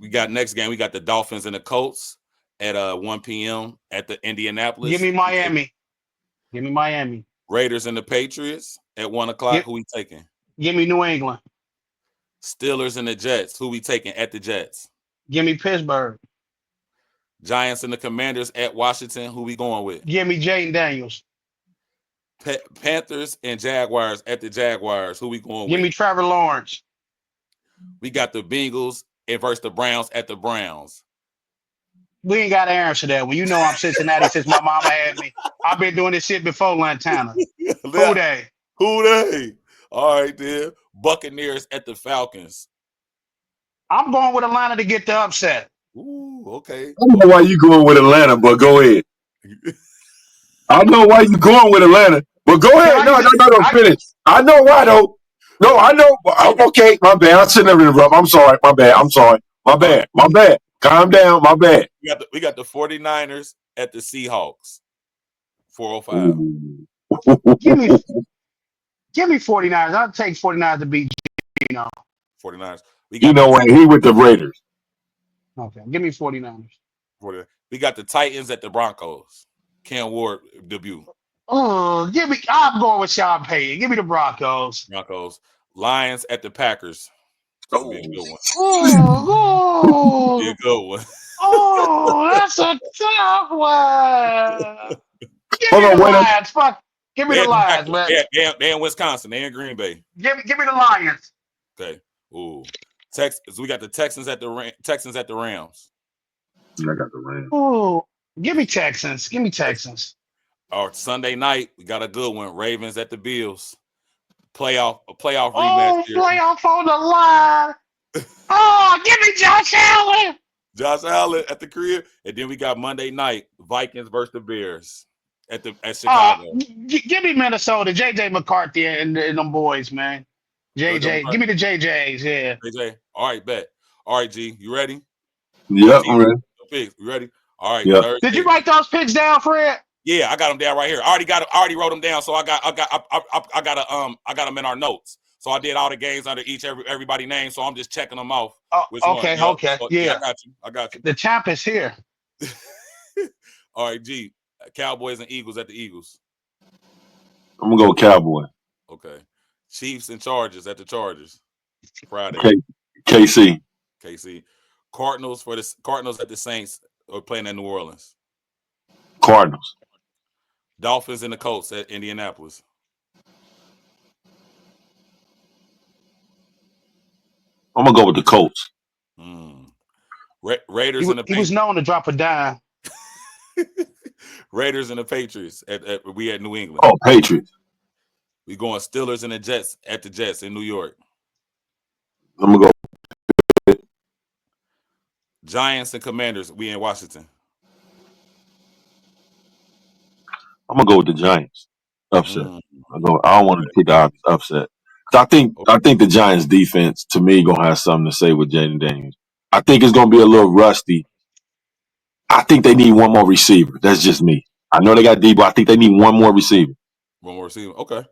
We got next game. We got the Dolphins and the Colts at 1 p.m. at the Indianapolis. Give me Miami. Give me Miami. Raiders and the Patriots at 1 o'clock. Who we taking? Give me New England. Steelers and the Jets. Who we taking at the Jets? Give me Pittsburgh. Giants and the Commanders at Washington. Who we going with? Give me Jaden Daniels. Panthers and Jaguars at the Jaguars. Who we going Give with? me Trevor Lawrence. We got the Bengals versus the Browns at the Browns. We ain't got to answer that one. You know I'm Cincinnati since my mama had me. I've been doing this shit before Lantana. Who they? Who they? All right, then. Buccaneers at the Falcons. I'm going with Atlanta to get the upset. Ooh, okay. I don't know why you going with Atlanta, but go ahead. I know why you going with Atlanta, but go ahead. No, finish. I know why though. No, I know. Okay, my bad. I shouldn't have interrupted. I'm sorry. My bad. I'm sorry. My bad. My bad. Calm down. My bad. We got the 49ers at the Seahawks. 405. Give me 49ers. I'll take 49ers to beat Gino. 49ers. You know what? He with the Raiders. Okay, give me 49ers. We got the Titans at the Broncos. Cam Ward debut. Oh, I'm going with Sean Payton. Give me the Broncos. Lions at the Packers. That'll be a good one. Oh, be a good one. Oh, that's a tough one. Give Hold me on, the Lions. Fuck. Give me the Lions, man. They in Wisconsin. They in Green Bay. Give me the Lions. Okay. Ooh. Texans. We got the Texans at the Rams. I got the Rams. Ooh. Give me Texans. Give me Texans. Our Sunday night, we got a good one. Ravens at the Bills. Playoff rematch. Oh, playoff on the line. Oh, give me Josh Allen. Josh Allen at the crib. And then we got Monday night, Vikings versus the Bears at Chicago. Give me Minnesota. JJ McCarthy and them boys, man. JJ. Give me the JJs, yeah. JJ. All right, bet. All right, G. You ready? Yep, I'm ready. Picks. You ready? All right. Yep. Did you write those picks down, Fred? Yeah, I got them down right here. I already wrote them down. So I got them in our notes. So I did all the games under everybody name. So I'm just checking them off. Okay. So, yeah. I got you. The champ is here. All right, G. Cowboys and Eagles at the Eagles. I'm gonna go Cowboy. Okay. Chiefs and Chargers at the Chargers. Friday. KC. Cardinals at the Saints are playing in New Orleans. Cardinals. Dolphins and the Colts at Indianapolis. I'm gonna go with the Colts. Raiders and the Patriots. He was known to drop a dime. Raiders and the Patriots we at New England. Oh, Patriots. We going Steelers and the Jets at the Jets in New York. I'm gonna go Giants and Commanders, we in Washington. I'm gonna go with the Giants. Upset. I don't want to pick the upset. So I think the Giants defense to me gonna have something to say with Jaden Daniels. I think it's gonna be a little rusty. I think they need one more receiver. That's just me. I know they got Debo. I think they need one more receiver. One more receiver. Okay.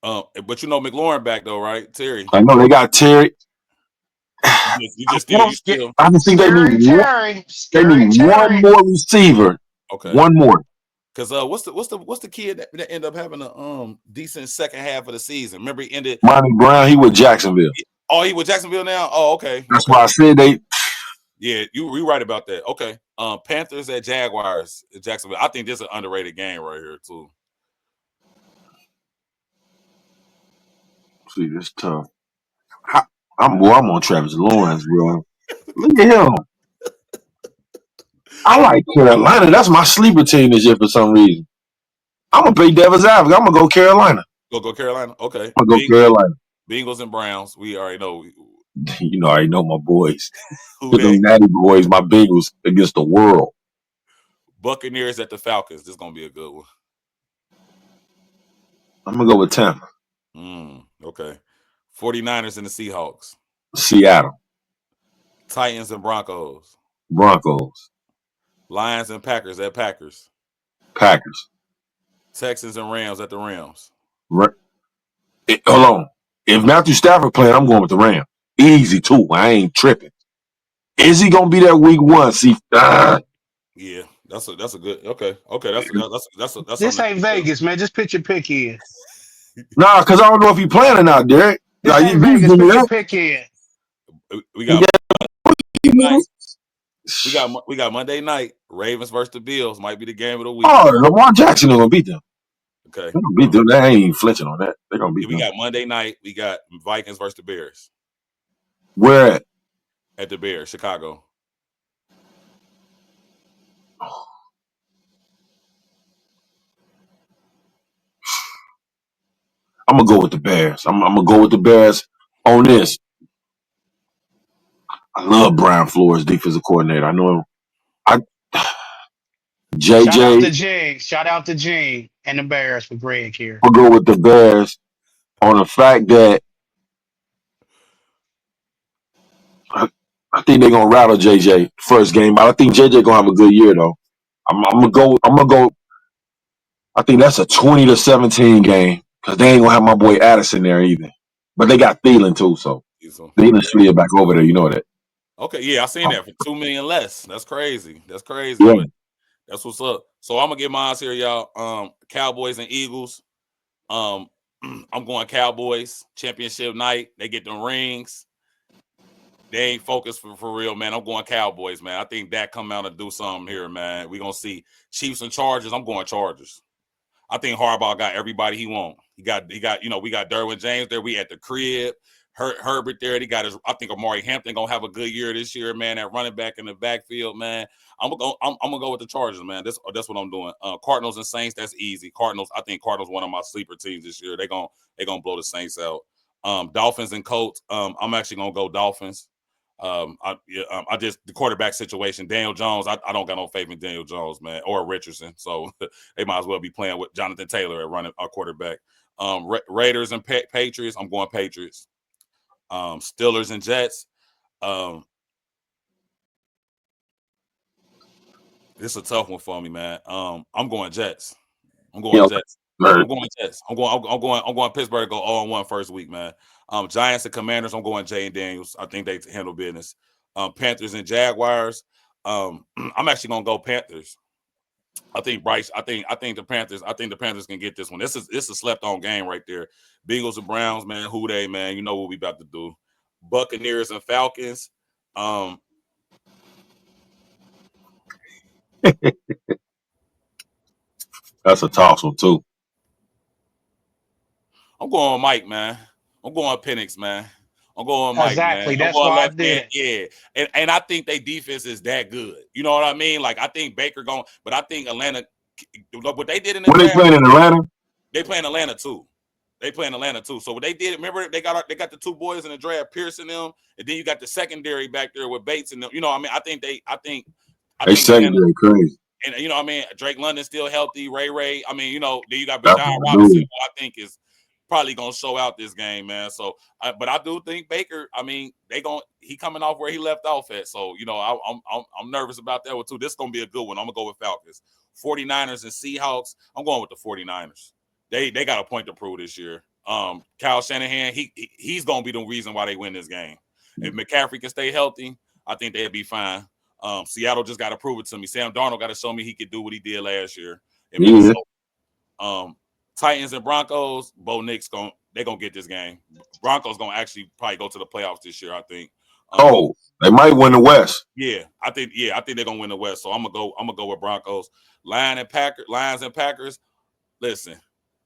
But you know McLaurin back though, right? Terry. I know they got Terry. You still. I just think they need Scary one. Terry. They need Scary one Terry. more receiver. Okay. One more. Because what's the kid that ended up having a decent second half of the season? Remember he ended. Monty Brown. He with Jacksonville. Oh, he with Jacksonville now. Oh, okay. That's why I said they. Yeah, you right about that. Okay. Panthers at Jaguars at Jacksonville. I think this is an underrated game right here too. See, this tough. I'm on Travis Lawrence, bro. Look at him. I like Carolina. That's my sleeper team this year for some reason. I'm gonna play devil's advocate. I'm gonna go Carolina. Go Carolina. Okay. I'm gonna go Carolina. Bengals and Browns. We already know. You know, I know my boys. Who With them natty boys, my Bengals against the world. Buccaneers at the Falcons. This is gonna be a good one. I'm gonna go with Tampa. Okay. 49ers and the Seahawks. Seattle. Titans and Broncos. Broncos. Lions and Packers at Packers. Packers. Texans and Rams at the Rams. Hold on. If Matthew Stafford playing, I'm going with the Rams. Easy too. I ain't tripping. Is he gonna be there week one? See, yeah, that's a good. Okay. That's This ain't Vegas, man. Just put your pick in. Nah, because I don't know if he playing or not, Derek. This ain't Vegas. Put your pick in. We got night. We got Monday night. Ravens versus the Bills might be the game of the week. Oh, Lamar Jackson is gonna beat them. Okay, they're gonna beat them. They ain't flinching on that. They're gonna beat them. We got Monday night. We got Vikings versus the Bears. Where at? At the Bears, Chicago. I'm gonna go with the Bears. I'm gonna go with the Bears on this. I love Brian Flores, defensive coordinator. I know him. JJ. Shout out to Gene and the Bears for Greg here. I'll go with the Bears on the fact that I think they're gonna rattle JJ first game, but I think JJ gonna have a good year though. I'm gonna go. I think that's a 20-17 game because they ain't gonna have my boy Addison there either. But they got Thielen too, so Thielen slid back over there. You know that. Okay, yeah, I seen that for $2 million less. That's crazy. Yeah. But that's what's up. So I'm gonna get mine here, y'all. Cowboys and Eagles. I'm going Cowboys. Championship night. They get them rings. They ain't focused for real, man. I'm going Cowboys, man. I think Dak come out and do something here, man. We gonna see Chiefs and Chargers. I'm going Chargers. I think Harbaugh got everybody he want. He got, we got Derwin James there. We at the crib. Herbert there. He got his. I think Amari Hampton gonna have a good year this year, man. That running back in the backfield, man. I'm gonna go with the Chargers, man. That's what I'm doing. Cardinals and Saints. That's easy. Cardinals. I think Cardinals one of my sleeper teams this year. They gonna blow the Saints out. Dolphins and Colts. I'm actually gonna go Dolphins. I just the quarterback situation. Daniel Jones. I don't got no faith in Daniel Jones, man, or Richardson. So they might as well be playing with Jonathan Taylor at running our quarterback. Raiders and Patriots. I'm going Patriots. Steelers and Jets. This is a tough one for me, man. I'm going Jets. I'm going Jets. I'm going Pittsburgh to go 0-1 first week, man. Giants and Commanders. I'm going Jay and Daniels. I think they handle business. Panthers and Jaguars. I'm actually gonna go Panthers. I think Bryce. I think the Panthers. I think the Panthers can get this one. This is a slept on game right there. Bengals and Browns, man. Who they, man? You know what we about to do. Buccaneers and Falcons. That's a toss one too. I'm going Mike, man. I'm going Penix, man. I'm going Mike, exactly. Man. That's why I did it. Yeah, and I think their defense is that good. You know what I mean? Like I think Baker going, but I think Atlanta. What they did in the draft, they playing in Atlanta? They play in Atlanta too. So what they did, remember they got the two boys in the draft, Pierce and them, and then you got the secondary back there with Bates and them. You know what I mean? I think they secondary crazy. And you know what I mean? Drake London still healthy. Ray. I mean, you know, then you got Bijan Robinson, who I think is probably gonna show out this game, man. So, but I do think Baker. I mean, he coming off where he left off at. So, I'm nervous about that one too. This is gonna be a good one. I'm gonna go with Falcons, 49ers, and Seahawks. I'm going with the 49ers. They got a point to prove this year. Kyle Shanahan, he's gonna be the reason why they win this game. If McCaffrey can stay healthy, I think they'll be fine. Seattle just got to prove it to me. Sam Darnold got to show me he could do what he did last year in Minnesota. Titans and Broncos, Bo Nix they're gonna get this game. Broncos gonna actually probably go to the playoffs this year, I think. They might win the West. Yeah, I think they're gonna win the West. So I'm gonna go with Broncos. Lions and Packers. Listen,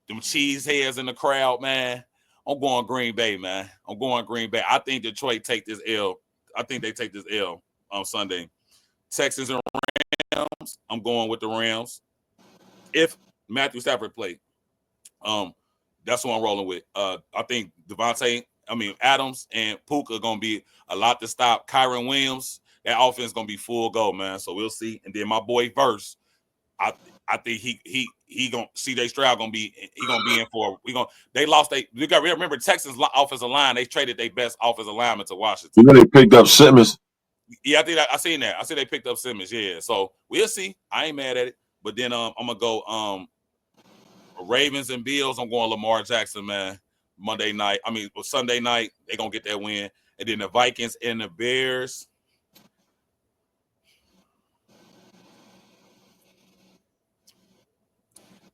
them cheese heads in the crowd, man. I'm going Green Bay, man. I'm going Green Bay. I think Detroit take this L. I think they take this L on Sunday. Texans and Rams. I'm going with the Rams. If Matthew Stafford played, that's what I'm rolling with. I think Adams and Puka are gonna be a lot to stop. Kyron Williams, that offense is gonna be full go, man. So we'll see. And then my boy Verse, I think he gonna CJ Stroud gonna be in for they lost you got to remember Texas offensive line, they traded their best offensive lineman to Washington. They picked up Simmons. Yeah, I seen that. I see they picked up Simmons. Yeah, so we'll see. I ain't mad at it. But then I'm gonna go Ravens and Bills. I'm going Lamar Jackson, man. Sunday night, they gonna get that win. And then the Vikings and the Bears.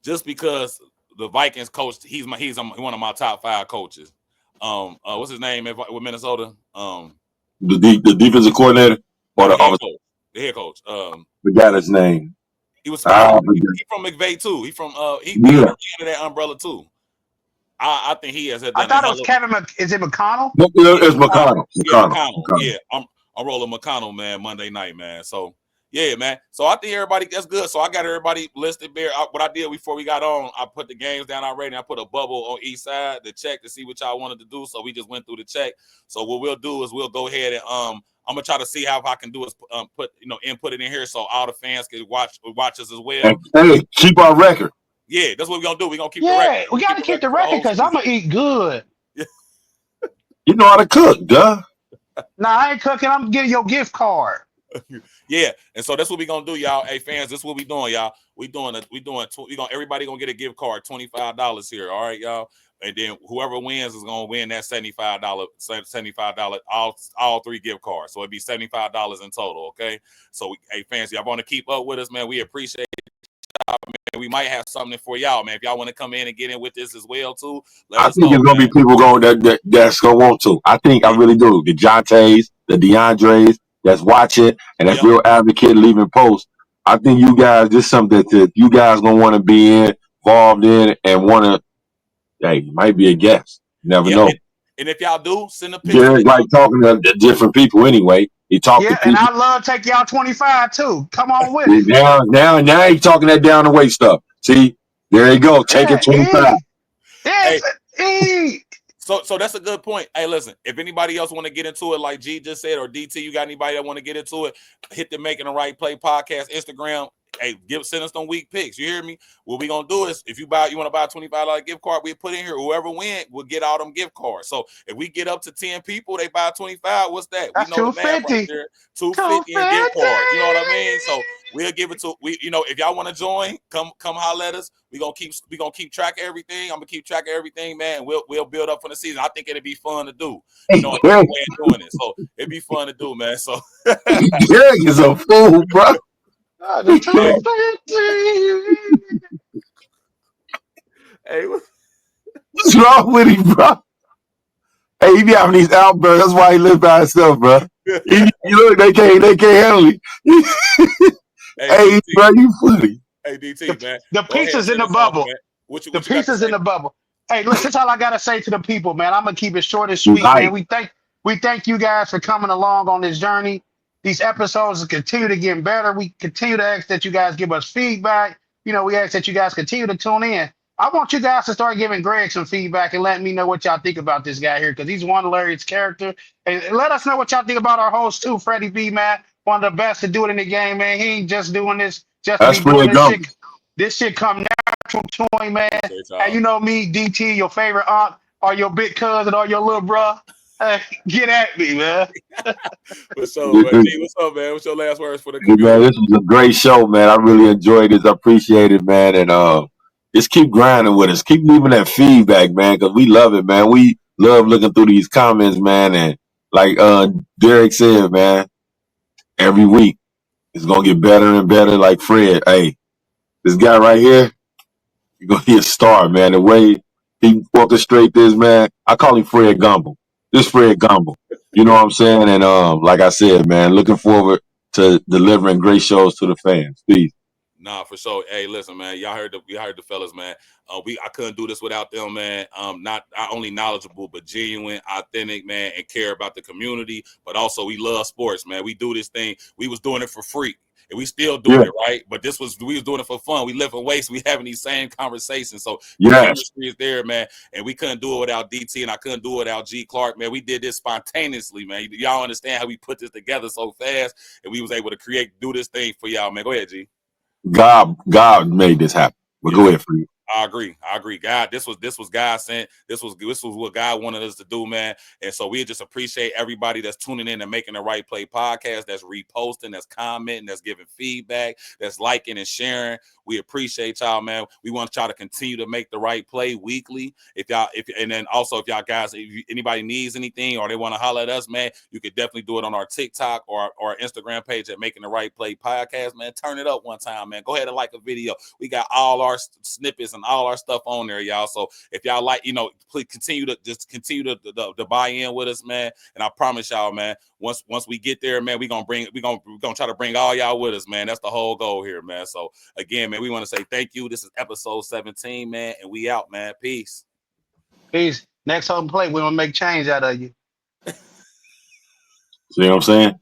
Just because the Vikings coach, he's one of my top 5 coaches. What's his name with Minnesota? The defensive coordinator or the head coach. The guy that's name. He was he from McVay too. He from under that umbrella too. I think he has. I thought it was Kevin. Is it McConnell? It's McConnell. McConnell. Yeah, I'm rolling McConnell, man. Monday night, man. So yeah, man. So I think that's good. So I got everybody listed there. What I did before we got on, I put the games down already. I put a bubble on each side to check to see what y'all wanted to do. So we just went through the check. So what we'll do is we'll go ahead and I'm gonna try to see how I can do is input it in here so all the fans can watch us as well. Hey, keep our record. Yeah, that's what we're gonna do. We're gonna keep the record. Yeah, we gotta keep the record because I'm gonna eat good. You know how to cook, duh. Nah, I ain't cooking. I'm getting your gift card. Yeah, and so that's what we're gonna do, y'all. Hey fans, this is what we doing, y'all. Everybody gonna get a gift card, $25 here. All right, y'all. And then whoever wins is gonna win that $75, all 3 gift cards. So it'd be $75 in total. Okay. So hey fans, y'all want to keep up with us, man. We appreciate it. Man, we might have something for y'all, man. If y'all want to come in and get in with this as well, too. I think it's gonna be people that's gonna want to. I really do. The Jontes, the DeAndres that's watching and that's real advocate leaving posts. I think you guys, this is something that you guys gonna want to be involved in and want to. Hey, you might be a guest. You never know. And if y'all do, send a picture. Jared's like talking to different people anyway. He talked to people. And I love take y'all 25 too. Come on with it. Now he's talking that down the way stuff. See, there you go. Take it 25. So that's a good point. Hey, listen, if anybody else want to get into it, like G just said, or DT, you got anybody that want to get into it, hit the Making the Right Play podcast Instagram. Hey, send us some week picks. You hear me? What we gonna do is if you want to buy a $25 gift card, we put in here. Whoever wins will get all them gift cards. So if we get up to 10 people, they buy 25. What's that? That's we know the math right there. 250 in gift cards. You know what I mean? So we'll give it to if y'all want to join, come holler at us. We gonna keep track of everything. I'm gonna keep track of everything, man. We'll build up for the season. I think it'd be fun to do. You know, way of doing it. So it'd be fun to do, man. So Greg is a fool, bro. Hey, what's wrong with him, bro? Hey, he be having these outbursts. That's why he lives by himself, bro. They can't handle it. Hey, bro, you funny. Hey, DT, man. The pieces in the bubble. The pieces in the bubble. Hey, look, that's all I gotta say to the people, man. I'm gonna keep it short and sweet, man. We thank you guys for coming along on this journey. These episodes continue to get better. We continue to ask that you guys give us feedback. We ask that you guys continue to tune in. I want you guys to start giving Greg some feedback and letting me know what y'all think about this guy here, because he's one hilarious character. And let us know what y'all think about our host too, Freddie B, man. One of the best to do it in the game, man. He ain't just doing this just to be doing this shit. This shit come toy, man. Appreciate Hey, y'all. you know me, DT, your favorite aunt, or your big cousin, or your little bro. Hey, get at me, man. For sure, This man. is- G, what's up, man? What's your last words for the Hey, man, community? this was a great show, man. I really enjoyed this. I appreciate it, man. And just keep grinding with us. Keep leaving that feedback, man, because we love it, man. We love looking through these comments, man. And like Derek said, man, every week it's gonna get better and better. Like Fred, hey, this guy right here, you're gonna be a star, man. The way he orchestrate this, man, I call him Fred Gumble. This Fred Gumble. You know what I'm saying? And like I said, man, looking forward to delivering great shows to the fans. Peace. Nah, for sure. Hey, listen, man. Y'all heard the fellas, man. I couldn't do this without them, man. Not only knowledgeable, but genuine, authentic, man, and care about the community. But also, we love sports, man. We do this thing. We was doing it for free, and we still doing Yeah. it, right? But we was doing it for fun. We live in waste. We having these same conversations. So the Yes. chemistry is there, man. And we couldn't do it without DT, and I couldn't do it without G Clark, man. We did this spontaneously, man. Y'all understand how we put this together so fast, and we was able to do this thing for y'all, man. Go ahead, G. God made this happen. But go Yes. ahead, Fred. I agree. God, this was God sent. This was what God wanted us to do, man. And so we just appreciate everybody that's tuning in and Making the Right Play podcast, that's reposting, that's commenting, that's giving feedback, that's liking and sharing. We appreciate y'all, man. We want y'all to continue to make the right play weekly. And then also if y'all guys, anybody needs anything or they want to holler at us, man, you could definitely do it on our TikTok or our Instagram page at Making the Right Play podcast, man. Turn it up one time, man. Go ahead and like a video. We got all our snippets and all our stuff on there, y'all. So if y'all like, please continue to buy in with us, man. And I promise y'all, man, once we get there, man, we're gonna try to bring all y'all with us, man. That's the whole goal here, man. So again, man, we want to say thank you. This is episode 17, man, and we out, man. Peace. Peace. Next home plate, we're gonna make change out of you. See what I'm saying?